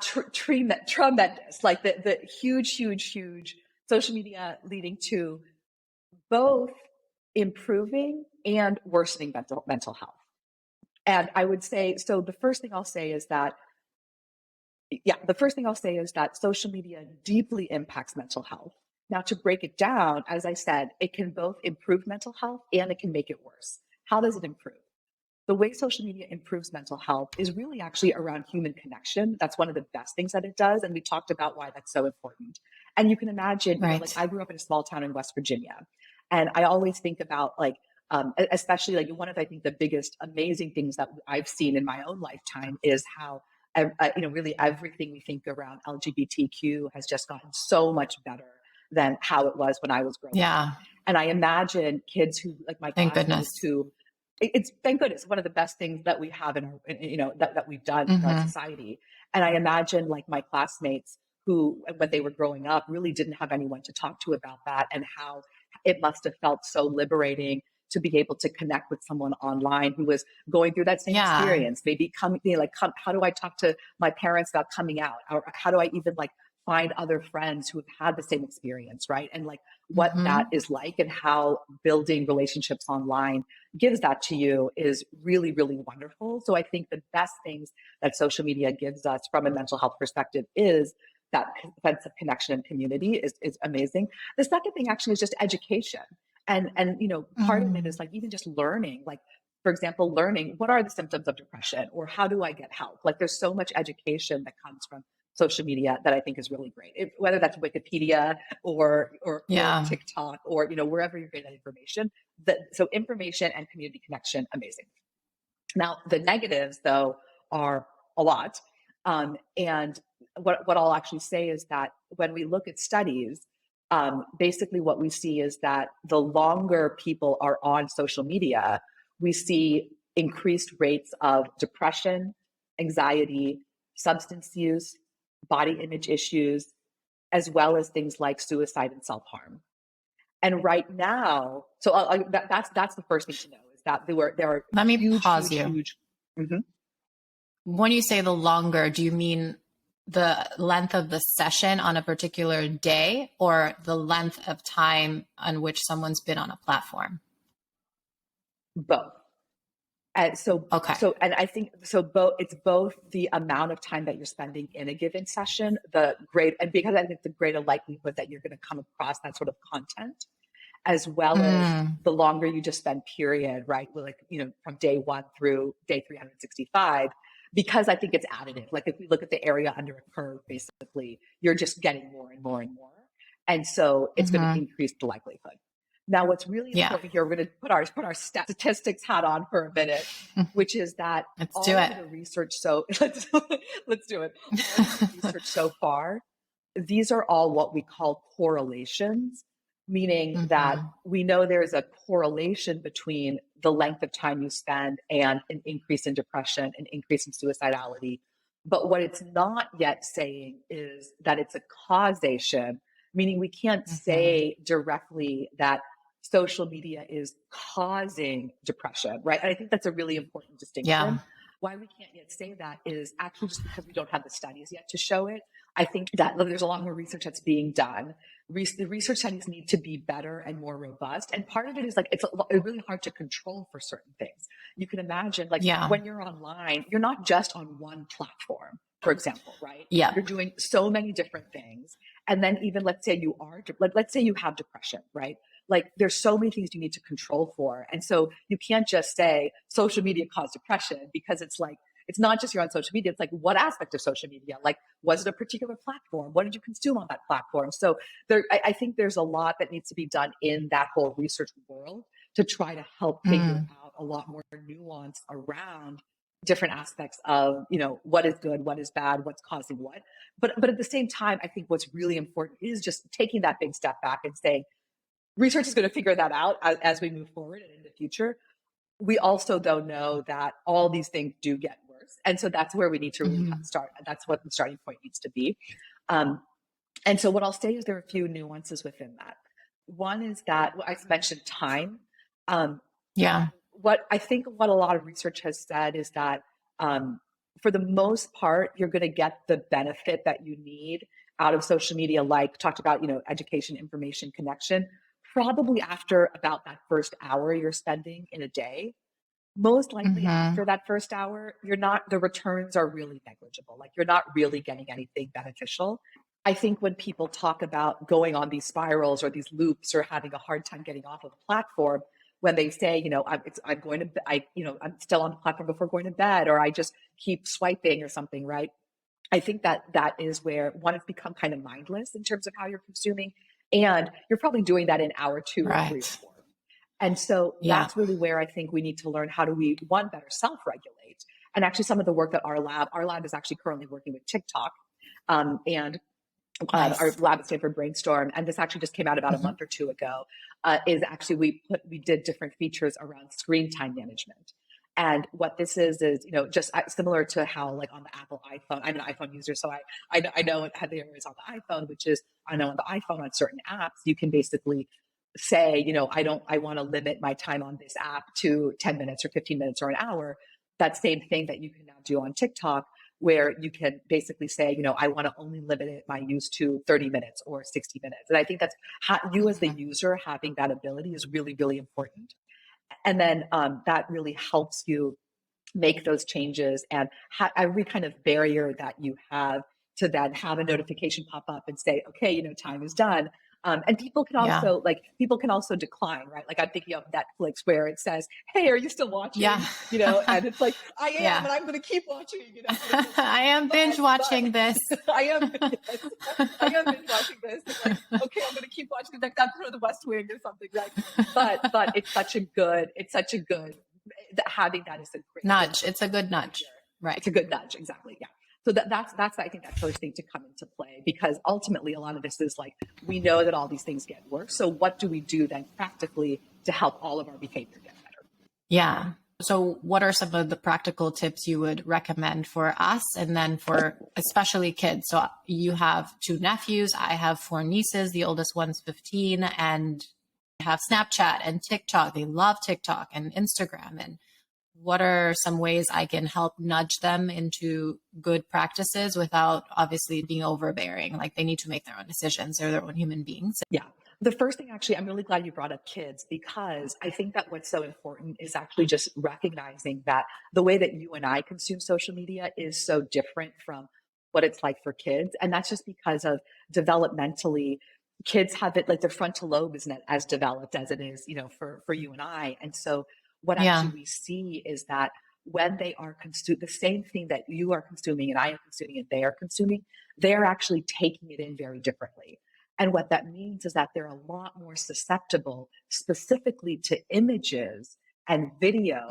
Tremendous, like the huge social media leading to both improving and worsening mental health. And I would say, so the first thing I'll say is that social media deeply impacts mental health. Now, to break it down, as I said, it can both improve mental health and it can make it worse. How does it improve? The way social media improves mental health is really actually around human connection. That's one of the best things that it does. And we talked about why that's so important. And you can imagine, Right. like I grew up in a small town in West Virginia. And I always think about especially like one of, I think, the biggest amazing things that I've seen in my own lifetime is how, really everything we think around LGBTQ has just gotten so much better than how it was when I was growing up. And I imagine kids who, like my classmates who, it's thank goodness one of the best things that we have in our, that we've done in our society. And I imagine like my classmates who, when they were growing up, really didn't have anyone to talk to about that, and how it must have felt so liberating to be able to connect with someone online who was going through that same experience. Maybe how do I talk to my parents about coming out? Or how do I even like find other friends who have had the same experience, right? And like what that is like, and how building relationships online gives that to you is really, really wonderful. So I think the best things that social media gives us from a mental health perspective is that sense of connection and community is amazing. The second thing actually is just education. And part of it is like even just learning, like, for example, learning what are the symptoms of depression, or how do I get help? Like there's so much education that comes from social media that I think is really great. Whether that's Wikipedia or TikTok or, wherever you're getting that information. So information and community connection, amazing. Now, the negatives though are a lot. And what I'll actually say is that when we look at studies, basically what we see is that the longer people are on social media, we see increased rates of depression, anxiety, substance use, body image issues, as well as things like suicide and self-harm. And right now, so that's the first thing to know is that there are. Let me pause you. Huge. When you say the longer, do you mean the length of the session on a particular day, or the length of time on which someone's been on a platform? Both. And so, and I think it's both the amount of time that you're spending in a given session, and because I think the greater likelihood that you're going to come across that sort of content, as well as the longer you just spend period, right? Like, from day 1 through day 365, because I think it's additive. Like if we look at the area under a curve, basically, you're just getting more and more and more. And so it's going to increase the likelihood. Now, what's really important here, we're going to put our statistics hat on for a minute, which is that let's do it. The research. So let's do it. All the research so far, these are all what we call correlations, meaning that we know there is a correlation between the length of time you spend and an increase in depression, an increase in suicidality. But what it's not yet saying is that it's a causation, meaning we can't say directly that social media is causing depression, right? And I think that's a really important distinction. Yeah. Why we can't yet say that is actually just because we don't have the studies yet to show it. I think that there's a lot more research that's being done. The research studies need to be better and more robust. And part of it is like, it's really hard to control for certain things. You can imagine when you're online, you're not just on one platform, for example, right? Yeah. You're doing so many different things. And then even let's say you have depression, right? Like there's so many things you need to control for. And so you can't just say social media caused depression, because it's like, it's not just you're on social media. It's like, what aspect of social media? Like, was it a particular platform? What did you consume on that platform? So I think there's a lot that needs to be done in that whole research world to try to help figure out a lot more nuance around different aspects of, what is good, what is bad, what's causing what. But at the same time, I think what's really important is just taking that big step back and saying, research is going to figure that out as we move forward and in the future. We also, though, know that all these things do get worse. And so that's where we need to really start. That's what the starting point needs to be. And so what I'll say is there are a few nuances within that. One is that I mentioned time. Yeah. What a lot of research has said is that for the most part, you're going to get the benefit that you need out of social media, like talked about, education, information, connection, probably after about that first hour you're spending in a day. Most likely after that first hour, the returns are really negligible. Like you're not really getting anything beneficial. I think when people talk about going on these spirals or these loops or having a hard time getting off of a platform, when they say, I'm still on the platform before going to bed, or I just keep swiping or something, right? I think that is where one has become kind of mindless in terms of how you're consuming, and you're probably doing that in hour 2 or 3 or 4. And so that's really where I think we need to learn how do we, one, better self-regulate. And actually some of the work that our lab is actually currently working with TikTok. And our lab at Stanford Brainstorm, and this actually just came out about a month or 2 ago, is actually we did different features around screen time management. And what this is just similar to how, like, on the Apple iPhone, I'm an iPhone user, so I know how there is on the iPhone, which is, I know on the iPhone on certain apps, you can basically say, I want to limit my time on this app to 10 minutes or 15 minutes or an hour. That same thing that you can now do on TikTok, where you can basically say, I want to only limit my use to 30 minutes or 60 minutes. And I think that's how you as the user having that ability is really, really important. And then that really helps you make those changes, and every kind of barrier that you have to then have a notification pop up and say, okay, time is done. And people can also decline, right? Like I'm thinking of Netflix where it says, hey, are you still watching? And it's like, I am, and I'm going to keep watching, I am binge watching this. I am binge watching this. Like, okay, I'm going to keep watching that. That's for the West Wing or something, right? But it's such a good, having that is a great nudge. It's a good nudge, right? It's a good nudge, exactly. Yeah. So that's I think that first thing to come into play, because ultimately a lot of this is like, we know that all these things get worse. So what do we do then practically to help all of our behavior get better? Yeah. So what are some of the practical tips you would recommend for us, and then for especially kids? So you have 2 nephews. I have 4 nieces. The oldest one's 15, and have Snapchat and TikTok. They love TikTok and Instagram. And what are some ways I can help nudge them into good practices without obviously being overbearing? Like they need to make their own decisions. They're their own human beings. Yeah. The first thing, actually, I'm really glad you brought up kids, because I think that what's so important is actually just recognizing that the way that you and I consume social media is so different from what it's like for kids. And that's just because of developmentally, kids have it, like their frontal lobe isn't as developed as it is, for you and I. And so what actually we see is that when they are the same thing that you are consuming and I am consuming and they are consuming, they're actually taking it in very differently. And what that means is that they're a lot more susceptible specifically to images and video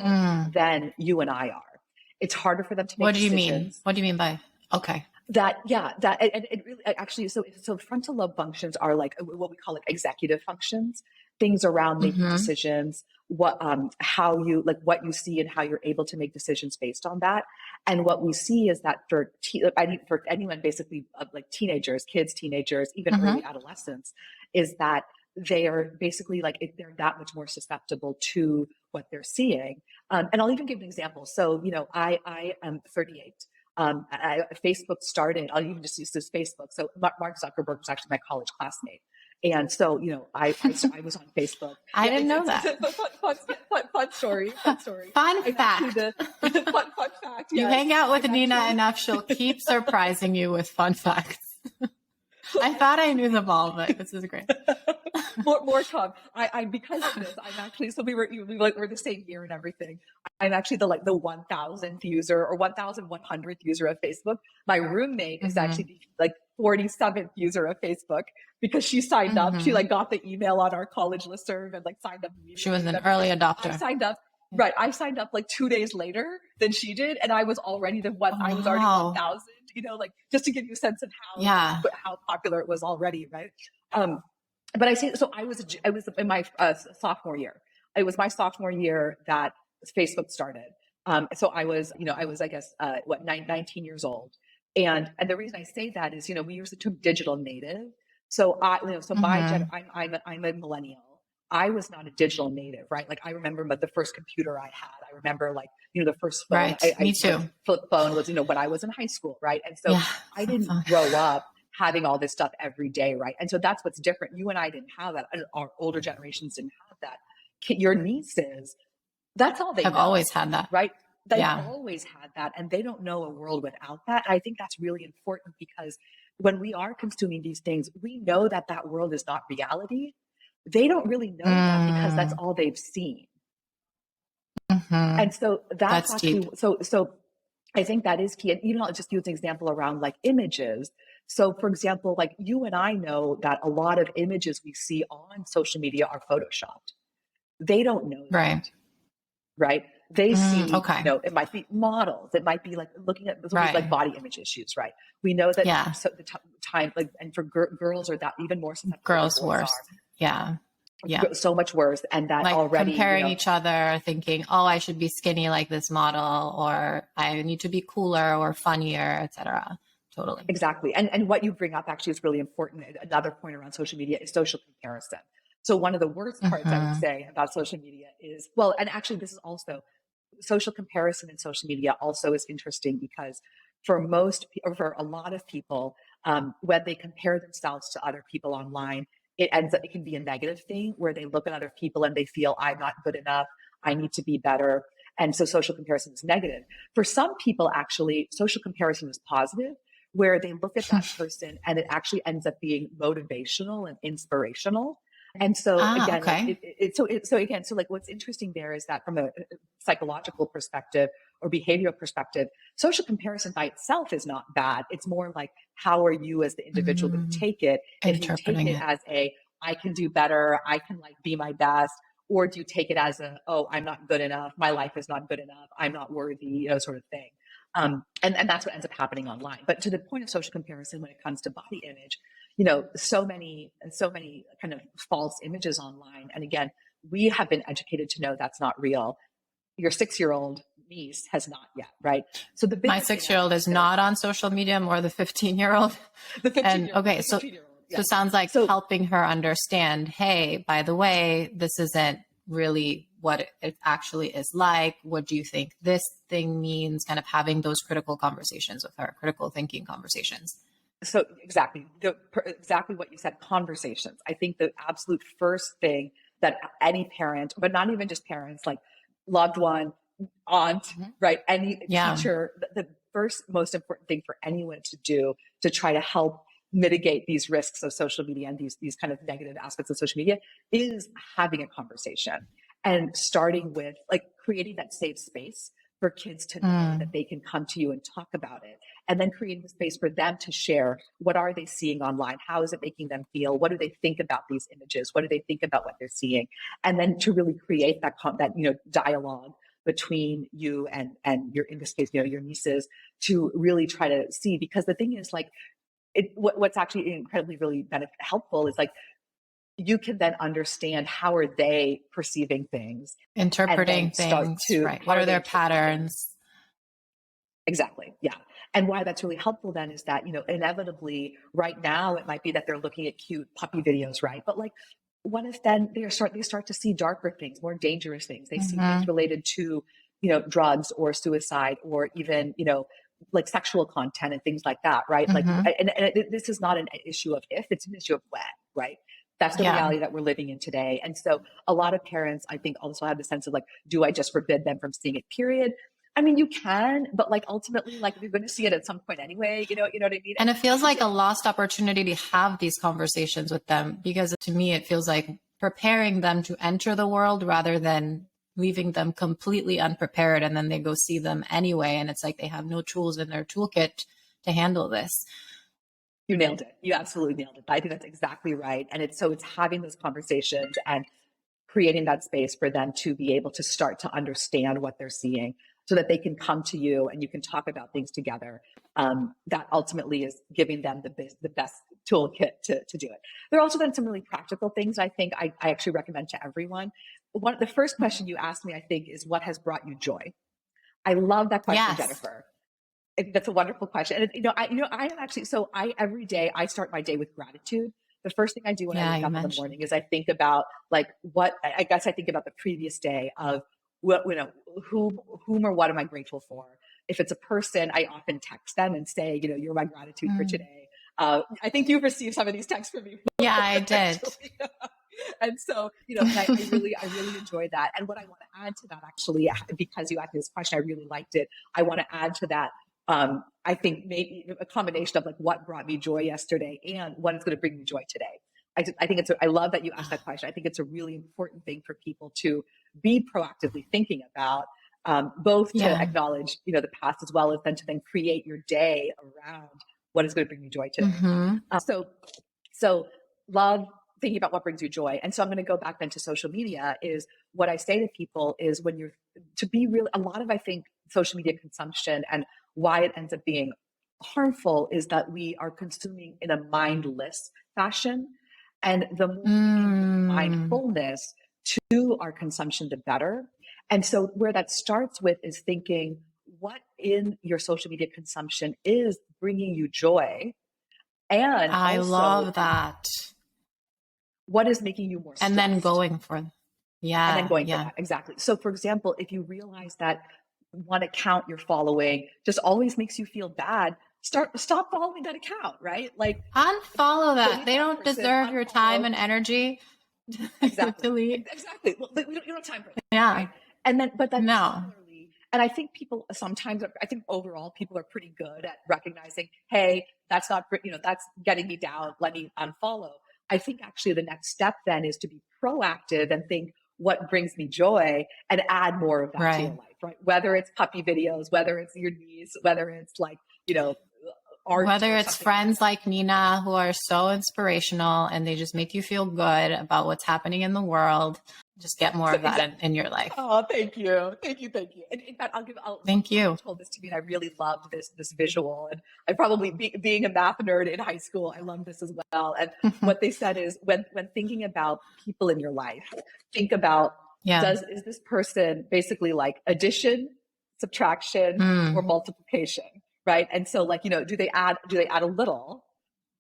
than you and I are. It's harder for them to make decisions. Mean? What do you mean by, okay. And it really actually, so frontal lobe functions are like what we call like executive functions, things around making decisions, what you see and how you're able to make decisions based on that. And what we see is that for anyone basically, like teenagers, even early adolescents, is that they are basically they're that much more susceptible to what they're seeing. And I'll even give an example. So, I am 38. Facebook started, I'll even just use this Facebook. So Mark Zuckerberg was actually my college classmate. And so, I was on Facebook. I didn't know that. Fun story. Fun fact. Fun fact. You hang out with Nina enough, she'll keep surprising you with fun facts. I thought I knew them all, but this is great. more Tom. I because of this, I'm actually, so we're the same year and everything. I'm actually the 1,000th user or 1,100th user of Facebook. My roommate is actually the 47th user of Facebook, because she signed up. She got the email on our college listserv and signed up. She was an early adopter. I signed up. Right. I signed up 2 days later than she did. And I was already I was already 1,000, just to give you a sense of how popular it was already. Right. But I say, so I was in my sophomore year. It was my sophomore year that Facebook started. So I was, I guess, 19 years old. And the reason I say that is, we use the term digital native. So my I'm a millennial. I was not a digital native, right? Like I remember the first computer I had. I remember like, the first phone. Right. Me too. Flip phone was, when I was in high school, right? And so Yeah. I didn't grow up having all this stuff every day, right? And so that's what's different. You and I didn't have that. Our older generations didn't have that. Your nieces, that's all they have know, always had that, right? They've always had that, and they don't know a world without that. And I think that's really important because when we are consuming these things, we know that that world is not reality. They don't really know that because that's all they've seen. And so that's actually, deep. So I think that is key. And I'll just use an example around like images. So for example, like you and I know that a lot of images we see on social media are photoshopped. They don't know that. Right. They see, it might be models. It might be like looking at like body image issues. Right. We know that so the time, like, and for girls are that even more. Girls worse. Yeah. So much worse. And that like already comparing each other, thinking, oh, I should be skinny like this model, or I need to be cooler or funnier, etc. Totally. Exactly. And what you bring up actually is really important. Another point around social media is social comparison. So one of the worst parts I would say about social media is, and actually this is also social comparison in social media also is interesting because for a lot of people, when they compare themselves to other people online, it can be a negative thing where they look at other people and they feel I'm not good enough. I need to be better. And so social comparison is negative. For some people, actually, social comparison is positive, where they look at that person and it actually ends up being motivational and inspirational. And so again, so like what's interesting there is that from a psychological perspective or behavioral perspective, social comparison by itself is not bad. It's more like, how are you as the individual going to take it? If you take it as I can do better, I can like be my best, or do you take it as I'm not good enough, my life is not good enough, I'm not worthy, sort of thing. And that's what ends up happening online. But to the point of social comparison, when it comes to body image, so many kind of false images online. And again, we have been educated to know that's not real. Your 6-year-old niece has not yet, right? So my 6-year-old is not on social media, more the 15-year-old. The 15-year-old. And so it sounds like helping her understand, hey, by the way, this isn't really what it actually is like. What do you think this thing means? Kind of having those critical conversations with her, critical thinking conversations. So exactly what you said, conversations. I think the absolute first thing that any parent, but not even just parents, like loved one, aunt, right? Any teacher, the first most important thing for anyone to do to try to help mitigate these risks of social media and these kind of negative aspects of social media is having a conversation and starting with like creating that safe space for kids to know that they can come to you and talk about it, and then creating the space for them to share what are they seeing online, how is it making them feel, what do they think about these images, what do they think about what they're seeing, and then to really create that dialogue between you and your, in this case, your nieces, to really try to see, because the thing is like what's actually incredibly really helpful is like you can then understand how are they perceiving things, interpreting things, right? What are their patterns? Exactly. Yeah. And why that's really helpful then is that, inevitably right now it might be that they're looking at cute puppy videos, right? But like, what if then they start to see darker things, more dangerous things? They see things related to, drugs or suicide or even, like sexual content and things like that, right? Like, and this is not an issue of if, it's an issue of when, right? That's the reality that we're living in today. And so a lot of parents, I think, also have the sense of like, do I just forbid them from seeing it, period? I mean, you can, but like ultimately, like you're going to see it at some point anyway, you know what I mean? And it feels like a lost opportunity to have these conversations with them, because to me, it feels like preparing them to enter the world rather than leaving them completely unprepared. And then they go see them anyway. And it's like they have no tools in their toolkit to handle this. You nailed it. You absolutely nailed it. I think that's exactly right. And it's having those conversations and creating that space for them to be able to start to understand what they're seeing so that they can come to you and you can talk about things together. That ultimately is giving them the best toolkit to do it. There are also then some really practical things I think I actually recommend to everyone. The first question you asked me, I think, is what has brought you joy? I love that question, yes. Jennifer. That's a wonderful question. And I am actually, every day I start my day with gratitude. the first thing I do when I wake up in the mentioned. morning is I think about like I guess I think about the previous day of what, whom or what am I grateful for? If it's a person, I often text them and say, you're my gratitude for today. I think you've received some of these texts from me. Yeah, I did. And so, and I really enjoy that. And what I want to add to that, actually, because you asked me this question, I really liked it. I want to add to that. I think maybe a combination of like what brought me joy yesterday and what is going to bring me joy today. I think I love that you asked that question. I think it's a really important thing for people to be proactively thinking about, both to acknowledge, the past, as well as then to create your day around what is going to bring you joy today. So love thinking about what brings you joy. And so I'm going to go back then to social media. Is what I say to people is when you're to be really, a lot of, I think, social media consumption and why it ends up being harmful is that we are consuming in a mindless fashion. And the more mindfulness to our consumption, the better. And so where that starts with is thinking what in your social media consumption is bringing you joy. And I also, love that. What is making you more stressed? And then going for And then going for that. Exactly. So for example, if you realize that one account you're following just always makes you feel bad, stop following that account, right? Like unfollow that. They don't deserve your time and energy. Exactly. Exactly. Well, we don't have time for that. Yeah. Right? And then, but then no. And I think people sometimes, I think overall people are pretty good at recognizing, hey, that's not, that's getting me down. Let me unfollow. I think actually the next step then is to be proactive and think what brings me joy and add more of that to your life, right? Whether it's puppy videos, whether it's your niece, whether it's like, art, whether it's friends like Nina who are so inspirational and they just make you feel good about what's happening in the world. Just get more of that in your life. Oh, thank you. And in fact, thank you. You told this to me, and I really loved this visual. And I probably, being a math nerd in high school, I love this as well. And what they said is, when thinking about people in your life, think about is this person basically like addition, subtraction, or multiplication, right? And so, like, do they add a little,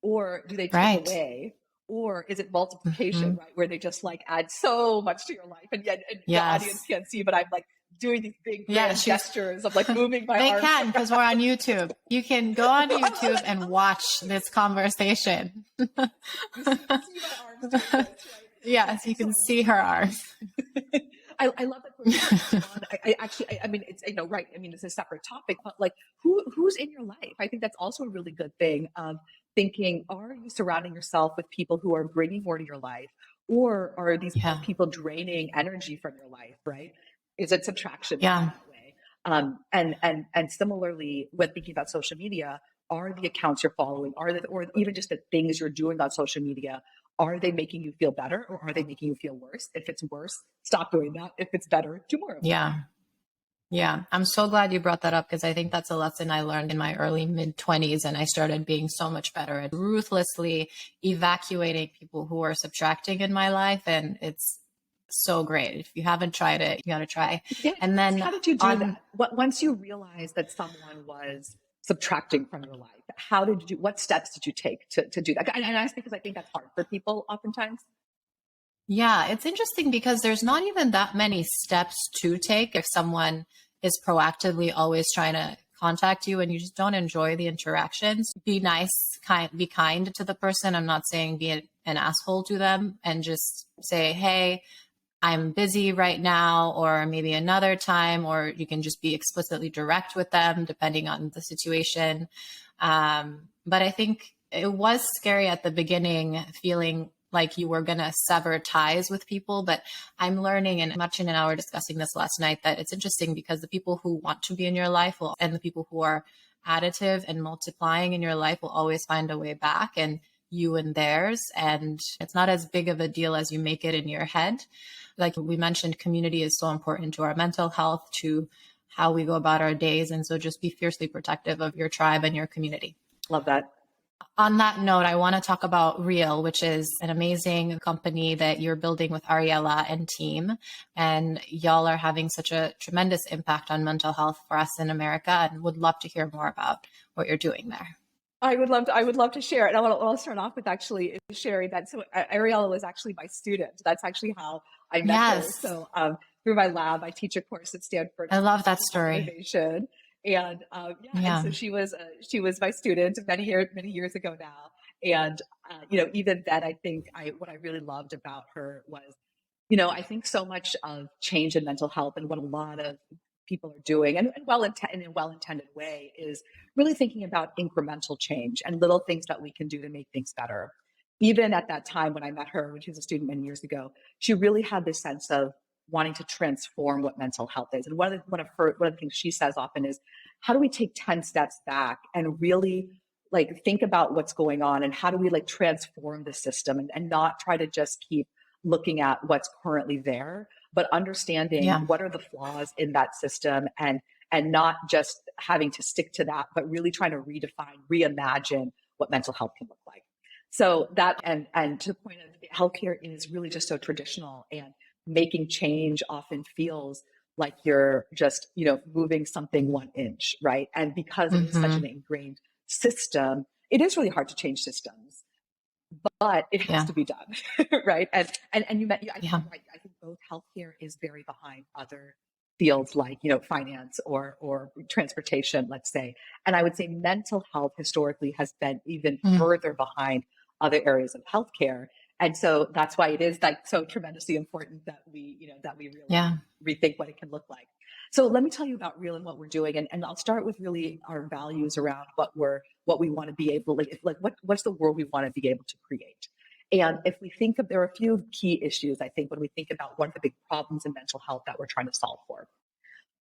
or do they take away? Or is it multiplication, right? Where they just like add so much to your life, and yet the audience can't see, but I'm like doing these big gestures of like moving my arms. They can, because we're on YouTube. You can go on YouTube and watch this conversation. You see my arms doing this, right? Yes, you can see her arms. I love that. I mean, it's, right. I mean, it's a separate topic, but like who's in your life? I think that's also a really good thing. Thinking, are you surrounding yourself with people who are bringing more to your life, or are these people draining energy from your life? Right? Is it subtraction? Yeah. That way? And similarly, when thinking about social media, are the accounts you're following, or even just the things you're doing on social media, are they making you feel better, or are they making you feel worse? If it's worse, stop doing that. If it's better, do more of it. Yeah. I'm so glad you brought that up, because I think that's a lesson I learned in my early mid-20s. And I started being so much better at ruthlessly evacuating people who are subtracting in my life. And it's so great. If you haven't tried it, you got to try. Yeah. And then how did you do that? Once you realized that someone was subtracting from your life, what steps did you take to do that? And I ask because I think that's hard for people oftentimes. Yeah, it's interesting because there's not even that many steps to take if someone is proactively always trying to contact you and you just don't enjoy the interactions. Be nice, be kind to the person. I'm not saying be an asshole to them, and just say, hey, I'm busy right now, or maybe another time, or you can just be explicitly direct with them depending on the situation. But I think it was scary at the beginning, feeling like you were going to sever ties with people. But I'm learning, and Marcin and I were discussing this last night, that it's interesting because the people who want to be in your life and the people who are additive and multiplying in your life will always find a way back, and you and theirs. And it's not as big of a deal as you make it in your head. Like we mentioned, community is so important to our mental health, to how we go about our days. And so just be fiercely protective of your tribe and your community. Love that. On that note, I want to talk about Real, which is an amazing company that you're building with Ariella and team. And y'all are having such a tremendous impact on mental health for us in America, and would love to hear more about what you're doing there. I would love to share it. And I'll start off with actually sharing that. So Ariella was actually my student. That's actually how I met her. Yes. So through my lab, I teach a course at Stanford. I love that story. Innovation. And and so she was my student many years ago now. And even then, I think what I really loved about her was, I think so much of change in mental health and what a lot of people are doing, and in a well-intended way, is really thinking about incremental change and little things that we can do to make things better. Even at that time when I met her, when she was a student many years ago, she really had this sense of wanting to transform what mental health is. And one of the things she says often is, how do we take 10 steps back and really like think about what's going on, and how do we like transform the system, and not try to just keep looking at what's currently there, but understanding what are the flaws in that system, and not just having to stick to that, but really trying to redefine, reimagine what mental health can look like. So that, and to the point of, healthcare is really just so traditional, and making change often feels like you're just, moving something 1 inch, right? And because it is such an ingrained system, it is really hard to change systems, but it has to be done, right? And I think right. I think both healthcare is very behind other fields like finance or transportation, let's say. And I would say mental health historically has been even further behind other areas of healthcare. And so that's why it is like so tremendously important that we really rethink what it can look like. So let me tell you about Real and what we're doing, and I'll start with really our values around what we want to be able, what's the world we want to be able to create. And if we think of, there are a few key issues, I think, when we think about one of the big problems in mental health that we're trying to solve for.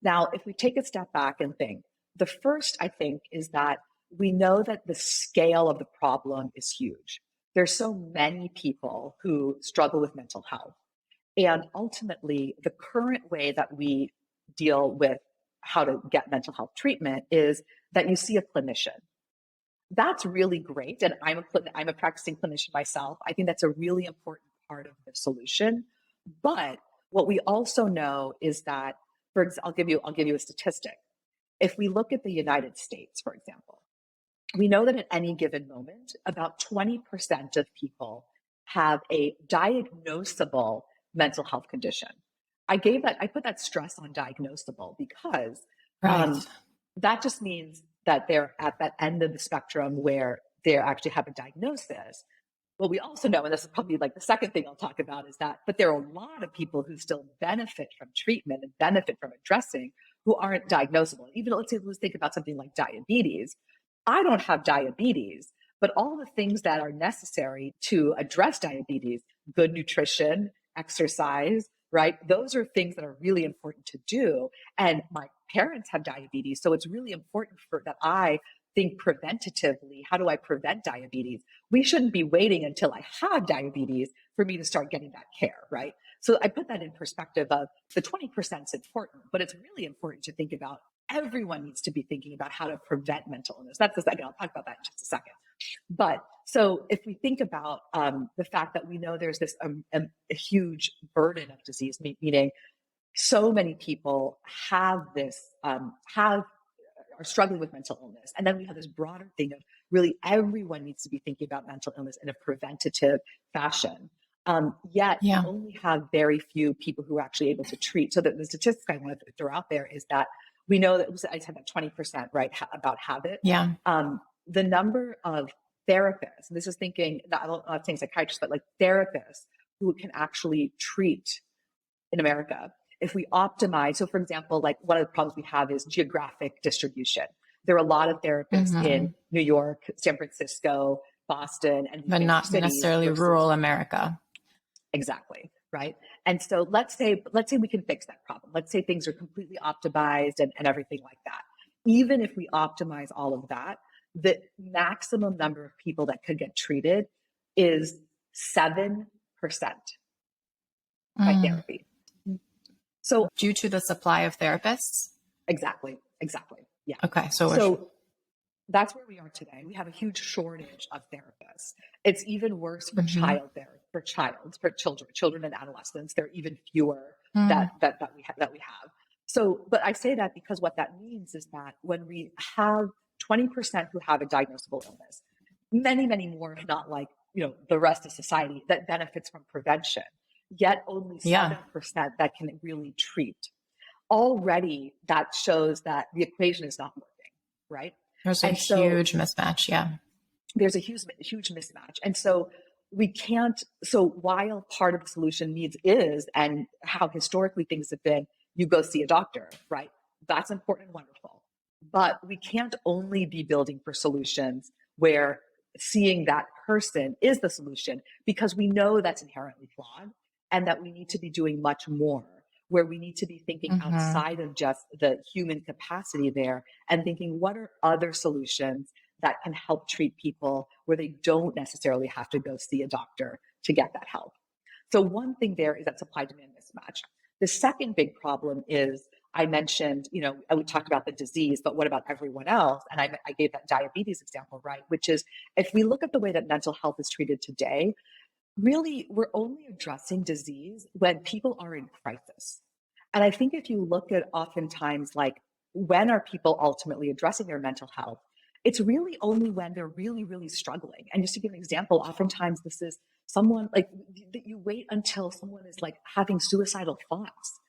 Now, if we take a step back and think, the first, I think, is that we know that the scale of the problem is huge. There's so many people who struggle with mental health. And ultimately, the current way that we deal with how to get mental health treatment is that you see a clinician. That's really great. And I'm a practicing clinician myself. I think that's a really important part of the solution. But what we also know is that, I'll give you a statistic. If we look at the United States, for example, we know that at any given moment, about 20% of people have a diagnosable mental health condition. I put that stress on diagnosable because that just means that they're at that end of the spectrum where they actually have a diagnosis. What we also know, and this is probably like the second thing I'll talk about, is that, but there are a lot of people who still benefit from treatment and benefit from addressing who aren't diagnosable. Even let's think about something like diabetes. I don't have diabetes, but all the things that are necessary to address diabetes, good nutrition, exercise, right? Those are things that are really important to do. And my parents have diabetes, so it's really important that I think preventatively. How do I prevent diabetes? We shouldn't be waiting until I have diabetes for me to start getting that care, right? So I put that in perspective of the 20% is important, but it's really important to think about everyone needs to be thinking about how to prevent mental illness. That's the second. I'll talk about that in just a second. But so if we think about the fact that we know there's this a huge burden of disease, meaning so many people have this, are struggling with mental illness. And then we have this broader thing of really everyone needs to be thinking about mental illness in a preventative fashion. Yet we only have very few people who are actually able to treat. So the statistics I want to throw out there is that we know that I said that 20%, right, about habit. The number of therapists, and this is thinking, I'm not saying psychiatrists, but like therapists who can actually treat in America, if we optimize. So for example, like one of the problems we have is geographic distribution. There are a lot of therapists in New York, San Francisco, Boston, and but not necessarily rural America. Exactly. Right. And so let's say we can fix that problem. Let's say things are completely optimized and everything like that. Even if we optimize all of that, the maximum number of people that could get treated is 7% by therapy. So due to the supply of therapists? Exactly. Yeah. Okay. So that's where we are today. We have a huge shortage of therapists. It's even worse for children and adolescents. There are even fewer that we have. So, but I say that because what that means is that when we have 20% who have a diagnosable illness, many, many more, if not like, the rest of society that benefits from prevention, yet only 7% that can really treat. Already that shows that the equation is not working, right? There's a huge mismatch. Yeah. There's a huge mismatch. And so while part of the solution needs is, and how historically things have been, you go see a doctor, right? That's important and wonderful. But we can't only be building for solutions where seeing that person is the solution, because we know that's inherently flawed, and that we need to be doing much more, where we need to be thinking outside of just the human capacity there, and thinking, what are other solutions that can help treat people where they don't necessarily have to go see a doctor to get that help. So one thing there is that supply-demand mismatch. The second big problem is, I mentioned, we talked about the disease, but what about everyone else? And I gave that diabetes example, right? Which is, if we look at the way that mental health is treated today, really, we're only addressing disease when people are in crisis. And I think if you look at oftentimes, like, when are people ultimately addressing their mental health? It's really only when they're really, really struggling. And just to give an example, oftentimes this is someone like that you wait until someone is like having suicidal thoughts,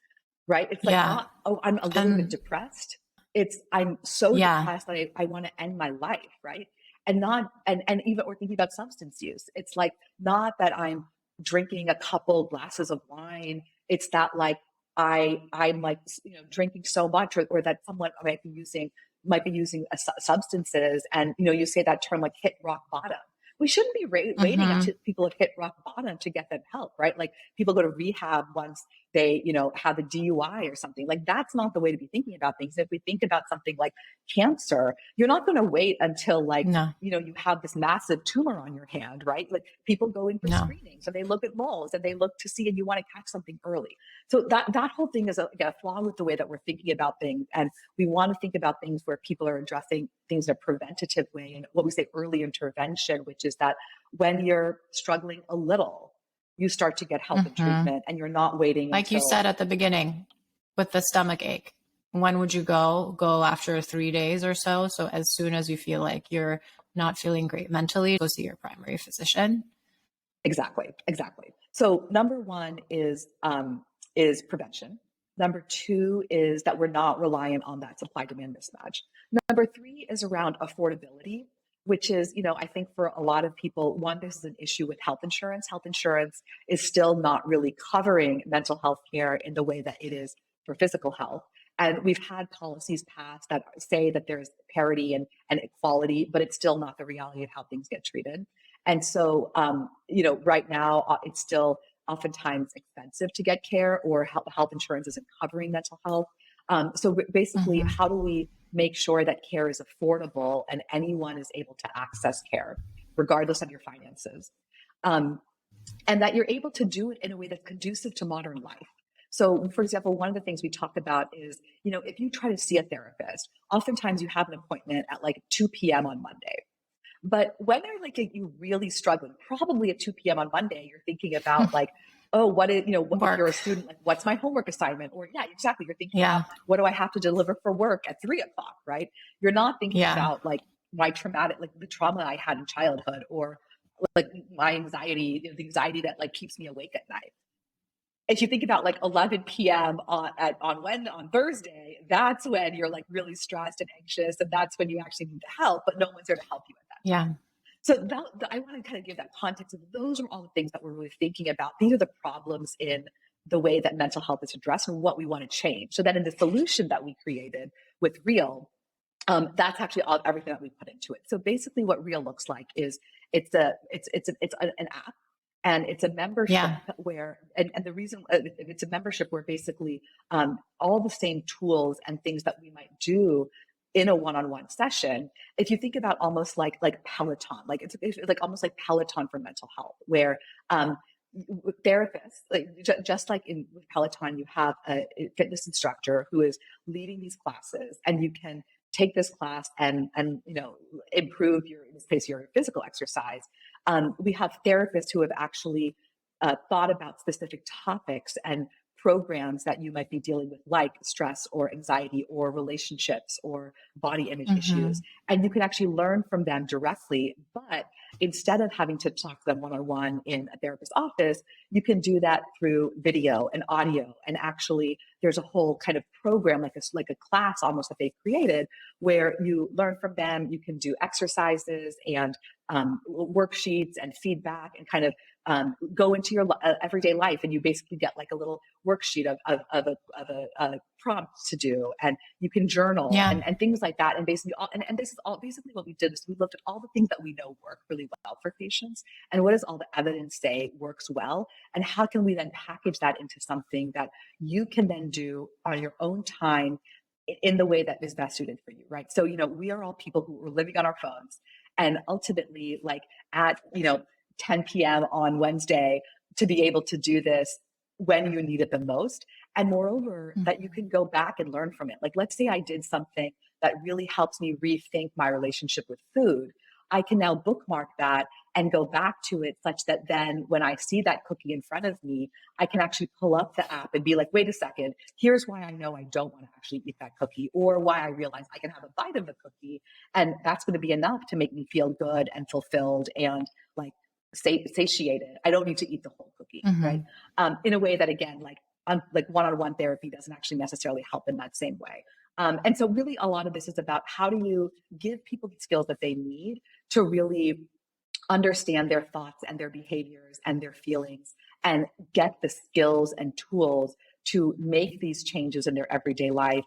right? It's like, not, oh, I'm a little bit depressed. It's, I'm so depressed that I want to end my life, right? And not, and even, or thinking about substance use. It's like, not that I'm drinking a couple glasses of wine. It's that like, I'm like, drinking so much, or that someone might be using substances, and you say that term like hit rock bottom. We shouldn't be waiting until people have hit rock bottom to get them help, right? Like, people go to rehab once they have a DUI or something. Like, that's not the way to be thinking about things. If we think about something like cancer, you're not going to wait until you have this massive tumor on your hand, right? Like, people go in for screening, so they look at moles and they look to see, and you want to catch something early. So that whole thing is a flaw with the way that we're thinking about things. And we want to think about things where people are addressing things in a preventative way, and what we say early intervention, which is that when you're struggling a little, you start to get help and treatment, and you're not waiting. Like you said at the beginning with the stomach ache, when would you go after 3 days or so? So as soon as you feel like you're not feeling great mentally, go see your primary physician. Exactly. So number one is prevention. Number two is that we're not reliant on that supply-demand mismatch. Number three is around affordability, which is, I think for a lot of people, one, this is an issue with health insurance. Health insurance is still not really covering mental health care in the way that it is for physical health. And we've had policies passed that say that there's parity and equality, but it's still not the reality of how things get treated. And so, right now, it's still oftentimes expensive to get care, or health insurance isn't covering mental health. So basically, how do we make sure that care is affordable and anyone is able to access care, regardless of your finances? And that you're able to do it in a way that's conducive to modern life. So, for example, one of the things we talk about is, if you try to see a therapist, oftentimes you have an appointment at like 2 p.m. on Monday. But when they're like you really struggling, probably at 2 p.m. on Monday, you're thinking about like, oh, what is, if you're a student, like, what's my homework assignment? Or exactly. You're thinking about, what do I have to deliver for work at 3 o'clock, right? You're not thinking about like my traumatic, like the trauma I had in childhood, or like my anxiety, the anxiety that like keeps me awake at night. If you think about like 11 p.m. on Thursday, that's when you're like really stressed and anxious, and that's when you actually need the help, but no one's there to help you with that. Yeah. So I want to kind of give that context of those are all the things that we're really thinking about. These are the problems in the way that mental health is addressed and what we want to change. So that in the solution that we created with Real, that's actually everything that we put into it. So basically, what Real looks like is it's an app. And it's a membership where, and the reason it's a membership where basically all the same tools and things that we might do in a one-on-one session, if you think about almost like Peloton, like it's like almost like Peloton for mental health, where therapists, like just like with Peloton, you have a fitness instructor who is leading these classes, and you can take this class and improve in this case, your physical exercise. We have therapists who have actually thought about specific topics and programs that you might be dealing with, like stress or anxiety or relationships or body image issues. And you can actually learn from them directly. But instead of having to talk to them one-on-one in a therapist's office, you can do that through video and audio. And actually, there's a whole kind of program, like a class almost, that they've created, where you learn from them. You can do exercises and worksheets and feedback, and kind of go into your everyday life, and you basically get like a little worksheet of a prompt to do, and you can journal and things like that. And basically, and this is all basically what we did, is we looked at all the things that we know work really well for patients, and what does all the evidence say works well, and how can we then package that into something that you can then do on your own time in the way that is best suited for you, right? So, we are all people who are living on our phones, and ultimately, like at 10 p.m. on Wednesday, to be able to do this when you need it the most. And moreover, that you can go back and learn from it. Like, let's say I did something that really helps me rethink my relationship with food. I can now bookmark that and go back to it, such that then when I see that cookie in front of me, I can actually pull up the app and be like, wait a second, here's why I know I don't want to actually eat that cookie, or why I realize I can have a bite of the cookie. And that's going to be enough to make me feel good and fulfilled and like satiated. I don't need to eat the whole cookie, right? In a way that, again, like one-on-one therapy doesn't actually necessarily help in that same way. And so really a lot of this is about how do you give people the skills that they need to really understand their thoughts and their behaviors and their feelings, and get the skills and tools to make these changes in their everyday life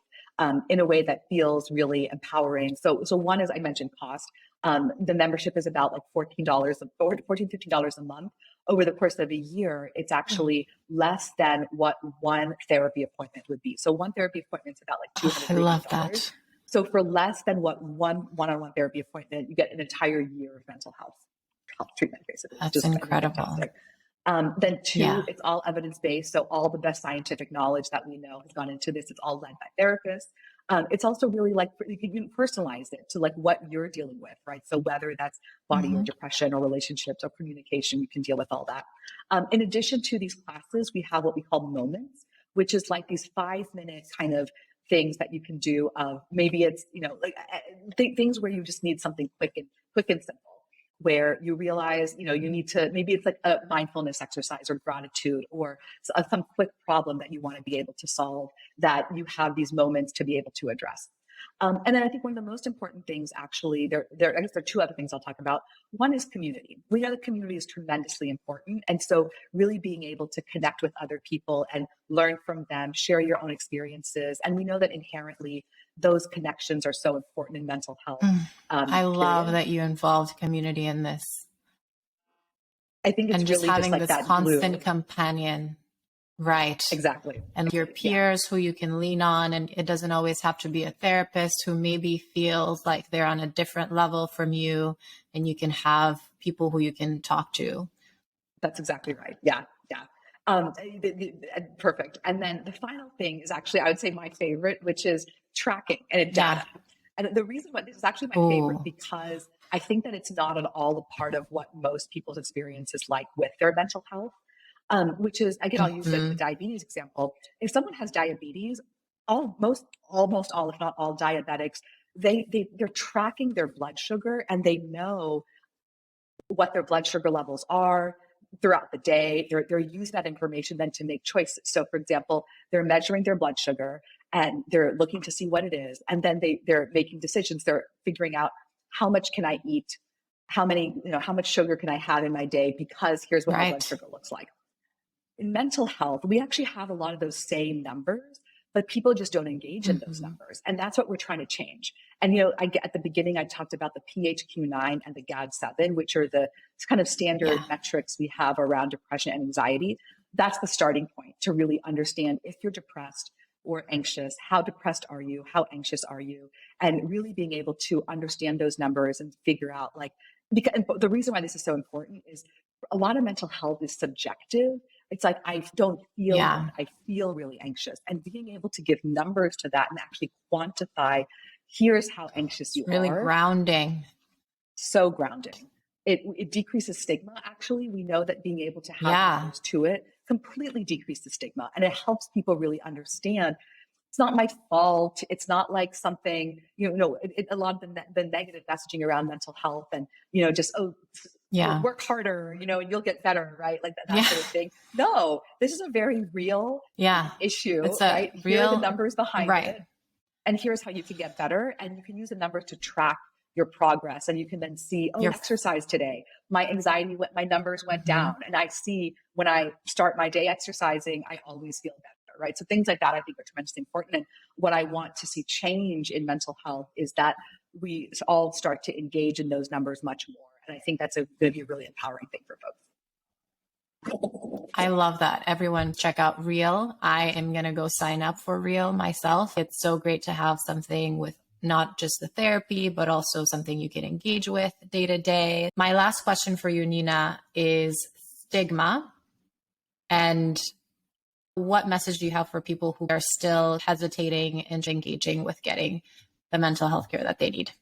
in a way that feels really empowering. So one is, I mentioned cost. The membership is about like $14, $15 a month. Over the course of a year, it's actually less than what one therapy appointment would be. So one therapy appointment is about like $200. I love that. So for less than what one-on-one therapy appointment, you get an entire year of mental health treatment, basically. That's incredible. Then two, it's all evidence-based. So all the best scientific knowledge that we know has gone into this. It's all led by therapists. It's also really like, you can personalize it to like what you're dealing with, right? So whether that's body or depression or relationships or communication, you can deal with all that. In addition to these classes, we have what we call moments, which is like these 5-minute kind of things that you can do. Maybe it's, things where you just need something quick and simple, where you realize, you need to, maybe it's like a mindfulness exercise or gratitude, or some quick problem that you want to be able to solve, that you have these moments to be able to address. And then I think one of the most important things, actually, I guess there are two other things I'll talk about. One is community. We know that community is tremendously important. And so really being able to connect with other people and learn from them, share your own experiences. And we know that inherently those connections are so important in mental health. I love that you involved community in this. I think it's and just really having just like this that constant glue. companion. Right. Exactly. And your peers who you can lean on, and it doesn't always have to be a therapist who maybe feels like they're on a different level from you, and you can have people who you can talk to. That's exactly right. Yeah. Perfect. And then the final thing is actually, I would say, my favorite, which is tracking and data. And the reason why this is actually my favorite, because I think that it's not at all a part of what most people's experience is like with their mental health. Which is, again, I'll use the diabetes example. If someone has diabetes, almost all, if not all diabetics, they're tracking their blood sugar, and they know what their blood sugar levels are throughout the day. They're using that information then to make choices. So for example, they're measuring their blood sugar and they're looking to see what it is. And then they're making decisions. They're figuring out, how much can I eat? How much sugar can I have in my day? Because here's what my blood sugar looks like. In mental health, we actually have a lot of those same numbers, but people just don't engage in those numbers. And that's what we're trying to change. And, at the beginning, I talked about the PHQ-9 and the GAD-7, which are the kind of standard metrics we have around depression and anxiety. That's the starting point to really understand if you're depressed or anxious, how depressed are you? How anxious are you? And really being able to understand those numbers and figure out because the reason why this is so important is a lot of mental health is subjective. It's like, I don't feel good. I feel really anxious. And being able to give numbers to that and actually quantify, here's how anxious you are. Really grounding. So grounding. It decreases stigma. Actually, we know that being able to have numbers to it completely decrease the stigma, and it helps people really understand it's not my fault. It's not like something, a lot of the negative messaging around mental health and, just, work harder, and you'll get better, right? Like that sort of thing. No, this is a very real issue, it's right? Real, here are the numbers behind it. And here's how you can get better. And you can use the numbers to track your progress. And you can then see, exercise today. My anxiety, my numbers went down. And I see when I start my day exercising, I always feel better. Right. So things like that, I think, are tremendously important. And what I want to see change in mental health is that we all start to engage in those numbers much more. And I think that's going to be a really empowering thing for folks. I love that. Everyone check out Real. I am going to go sign up for Real myself. It's so great to have something with not just the therapy, but also something you can engage with day to day. My last question for you, Nina, is stigma. And what message do you have for people who are still hesitating and engaging with getting the mental health care that they need?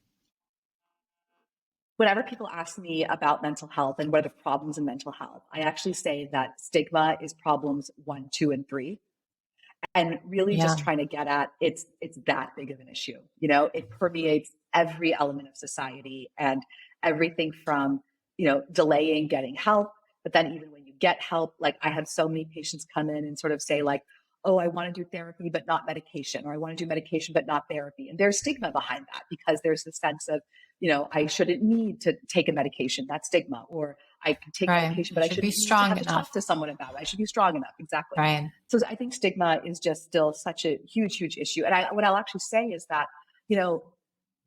Whenever people ask me about mental health and what are the problems in mental health, I actually say that stigma is problems 1, 2, and 3. And really just trying to get at it's that big of an issue. It permeates every element of society, and everything from, delaying getting help. But then even when you get help, like I have so many patients come in and sort of say like, oh, I want to do therapy, but not medication, or I want to do medication, but not therapy. And there's stigma behind that because there's the sense of, I shouldn't need to take a medication. That's stigma. Or I can take medication, but I should be strong enough to talk to someone about it. I should be strong enough. Exactly. Right. So I think stigma is just still such a huge, huge issue. And what I'll actually say is that,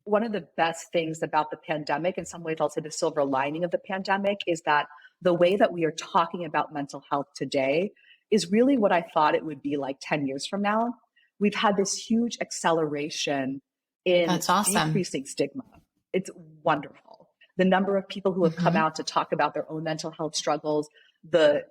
one of the best things about the pandemic, in some ways I'll say the silver lining of the pandemic, is that the way that we are talking about mental health today is really what I thought it would be like 10 years from now. We've had this huge acceleration in decreasing stigma. It's wonderful. The number of people who have come out to talk about their own mental health struggles, the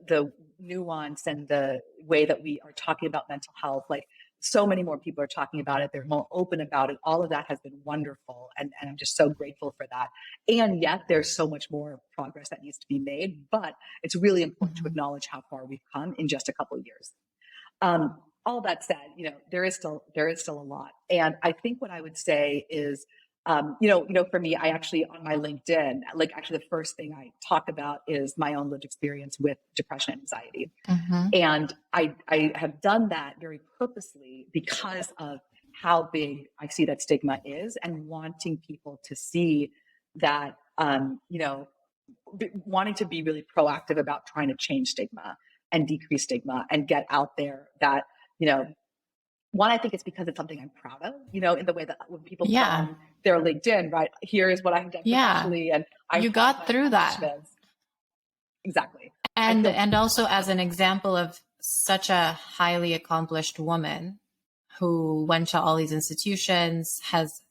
nuance and the way that we are talking about mental health, like so many more people are talking about it. They're more open about it. All of that has been wonderful. And I'm just so grateful for that. And yet there's so much more progress that needs to be made, but it's really important to acknowledge how far we've come in just a couple of years. All that said, there is still a lot. And I think what I would say is, for me, I actually, on my LinkedIn, the first thing I talk about is my own lived experience with depression and anxiety. And I have done that very purposely because of how big I see that stigma is, and wanting people to see that, wanting to be really proactive about trying to change stigma and decrease stigma and get out there that, one, I think it's because it's something I'm proud of, in the way that when people put on their LinkedIn, right, here is what I've done professionally, and you got through that. Exactly. And also as an example of such a highly accomplished woman who went to all these institutions, has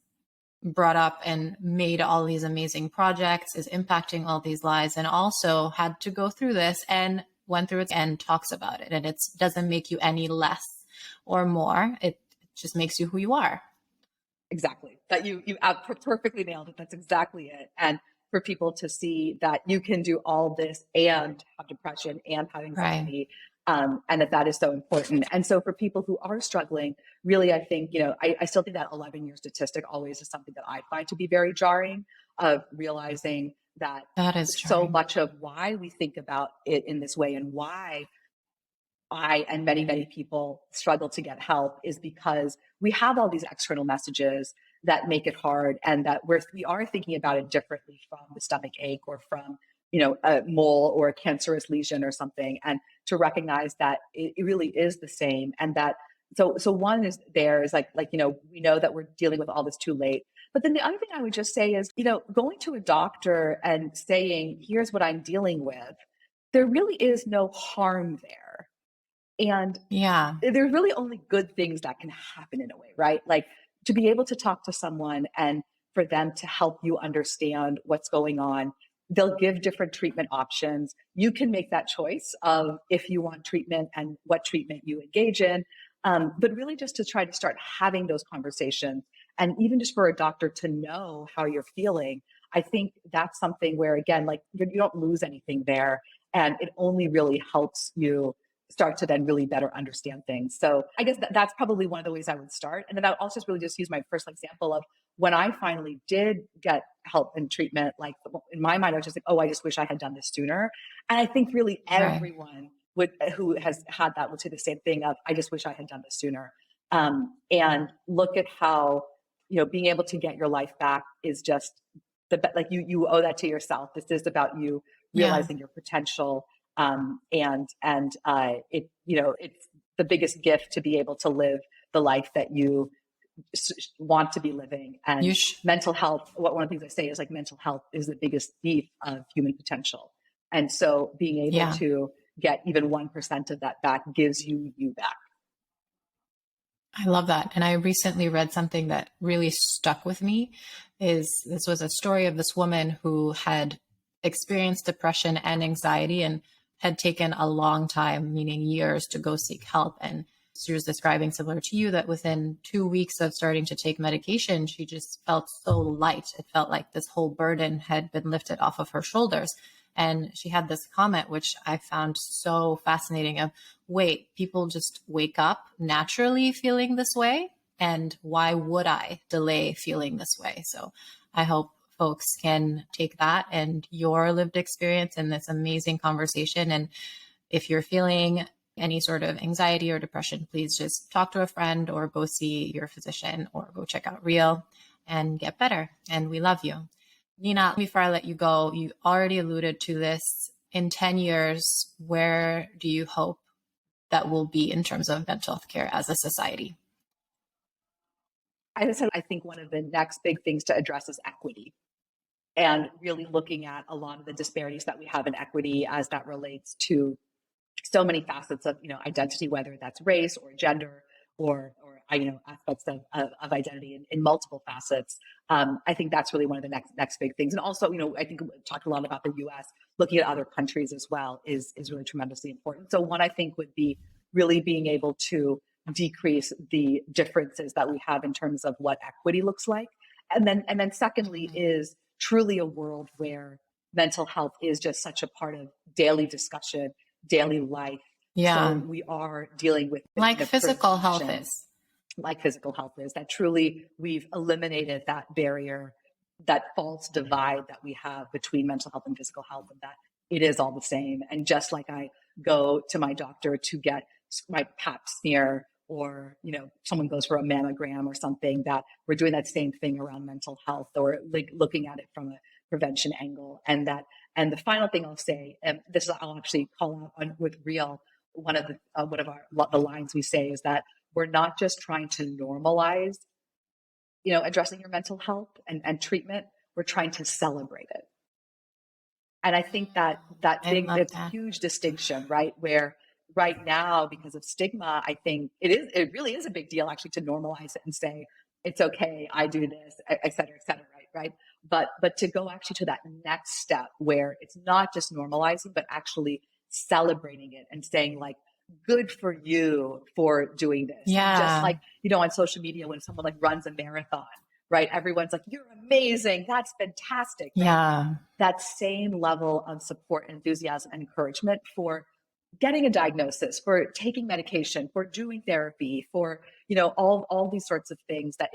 brought up and made all these amazing projects, is impacting all these lives, and also had to go through this and went through it and talks about it. And it doesn't make you any less or more. It just makes you who you are. Exactly. That you perfectly nailed it. That's exactly it. And for people to see that you can do all this and have depression and have anxiety, and that is so important. And so for people who are struggling, really, I think, I still think that 11-year statistic always is something that I find to be very jarring, of realizing that is so much of why we think about it in this way, and why I and many, many people struggle to get help, is because we have all these external messages that make it hard, and that we are thinking about it differently from the stomach ache, or from, a mole or a cancerous lesion or something, and to recognize that it really is the same. And that, so one is like, we know that we're dealing with all this too late. But then the other thing I would just say is, going to a doctor and saying, here's what I'm dealing with, there really is no harm there. And there's really only good things that can happen in a way, right? Like to be able to talk to someone and for them to help you understand what's going on. They'll give different treatment options. You can make that choice of if you want treatment and what treatment you engage in. But really just to try to start having those conversations, and even just for a doctor to know how you're feeling, I think that's something where, again, like you don't lose anything there. And it only really helps you start to then really better understand things. So I guess that's probably one of the ways I would start. And then I'll also just really just use my personal example of when I finally did get help and treatment, like in my mind, I was just like, oh, I just wish I had done this sooner. And I think really everyone who has had that would say the same thing of, I just wish I had done this sooner. And look at how, being able to get your life back is just like you owe that to yourself. This is about you realizing your potential. It's the biggest gift to be able to live the life that you want to be living. And mental health, one of the things I say is like mental health is the biggest thief of human potential. And so being able to get even 1% of that back gives you back. I love that. And I recently read something that really stuck with me. This was a story of this woman who had experienced depression and anxiety and had taken a long time, meaning years, to go seek help. And she was describing, similar to you, that within 2 weeks of starting to take medication, she just felt so light. It felt like this whole burden had been lifted off of her shoulders. And she had this comment, which I found so fascinating, of, wait, people just wake up naturally feeling this way? And why would I delay feeling this way? So I hope folks can take that and your lived experience in this amazing conversation. And if you're feeling any sort of anxiety or depression, please just talk to a friend or go see your physician or go check out Real and get better. And we love you. Nina, before I let you go, you already alluded to this. In 10 years, where do you hope that we'll be in terms of mental health care as a society? I think one of the next big things to address is equity, and really looking at a lot of the disparities that we have in equity as that relates to so many facets of, identity, whether that's race or gender or aspects of identity in multiple facets. I think that's really one of the next big things. And also, I think we talked a lot about the US, looking at other countries as well is really tremendously important. So one, I think, would be really being able to decrease the differences that we have in terms of what equity looks like. And then secondly is truly a world where mental health is just such a part of daily discussion, daily life. Yeah. So we are dealing with like physical health is. Like physical health is, that truly we've eliminated that barrier, that false divide that we have between mental health and physical health, and that it is all the same. And just like I go to my doctor to get my pap smear, or, someone goes for a mammogram or something, that we're doing that same thing around mental health, or like looking at it from a prevention angle. And the final thing I'll say, and this is, I'll actually call out with Real, one of the lines we say is that we're not just trying to normalize, addressing your mental health and treatment, we're trying to celebrate it. And I think it's a huge distinction, right? Where right now, because of stigma, I think it really is a big deal actually to normalize it and say, it's okay, I do this, et cetera, right? But to go actually to that next step where it's not just normalizing, but actually celebrating it and saying like, good for you for doing this. Yeah. Just like, on social media, when someone like runs a marathon, right? Everyone's like, you're amazing. That's fantastic. Right? Yeah. That same level of support, enthusiasm, and encouragement for getting a diagnosis, for taking medication, for doing therapy, for, all these sorts of things, that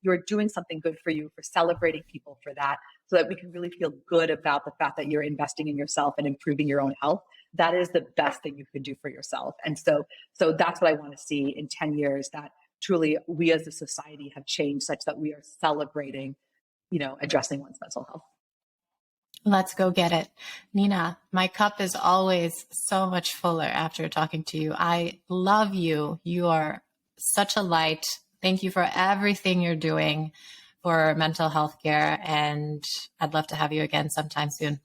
you're doing something good for you, for celebrating people for that, so that we can really feel good about the fact that you're investing in yourself and improving your own health. That is the best thing you can do for yourself. And so that's what I want to see in 10 years, that truly we as a society have changed such that we are celebrating, addressing one's mental health. Let's go get it. Nina, my cup is always so much fuller after talking to you. I love you. You are such a light. Thank you for everything you're doing for mental health care. And I'd love to have you again sometime soon.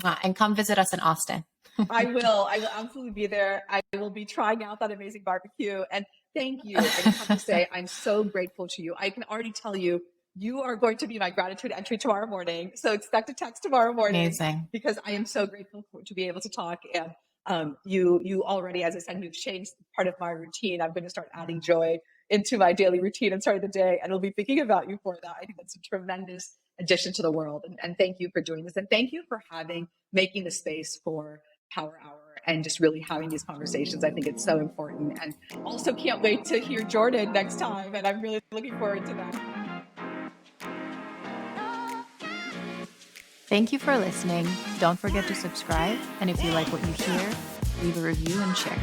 And come visit us in Austin. I will absolutely be there. I will be trying out that amazing barbecue. And thank you. I just have to say, I'm so grateful to you. I can already tell you, you are going to be my gratitude entry tomorrow morning. So expect a text tomorrow morning. Amazing. Because I am so grateful to be able to talk. And you already, as I said, you've changed part of my routine. I'm going to start adding joy into my daily routine and starting the day. And I'll be thinking about you for that. I think that's a tremendous addition to the world. And thank you for doing this. And thank you for making the space for Power Hour and just really having these conversations. I think it's so important, and also can't wait to hear Jordan next time. And I'm really looking forward to that. Thank you for listening. Don't forget to subscribe. And if you like what you hear, leave a review and share.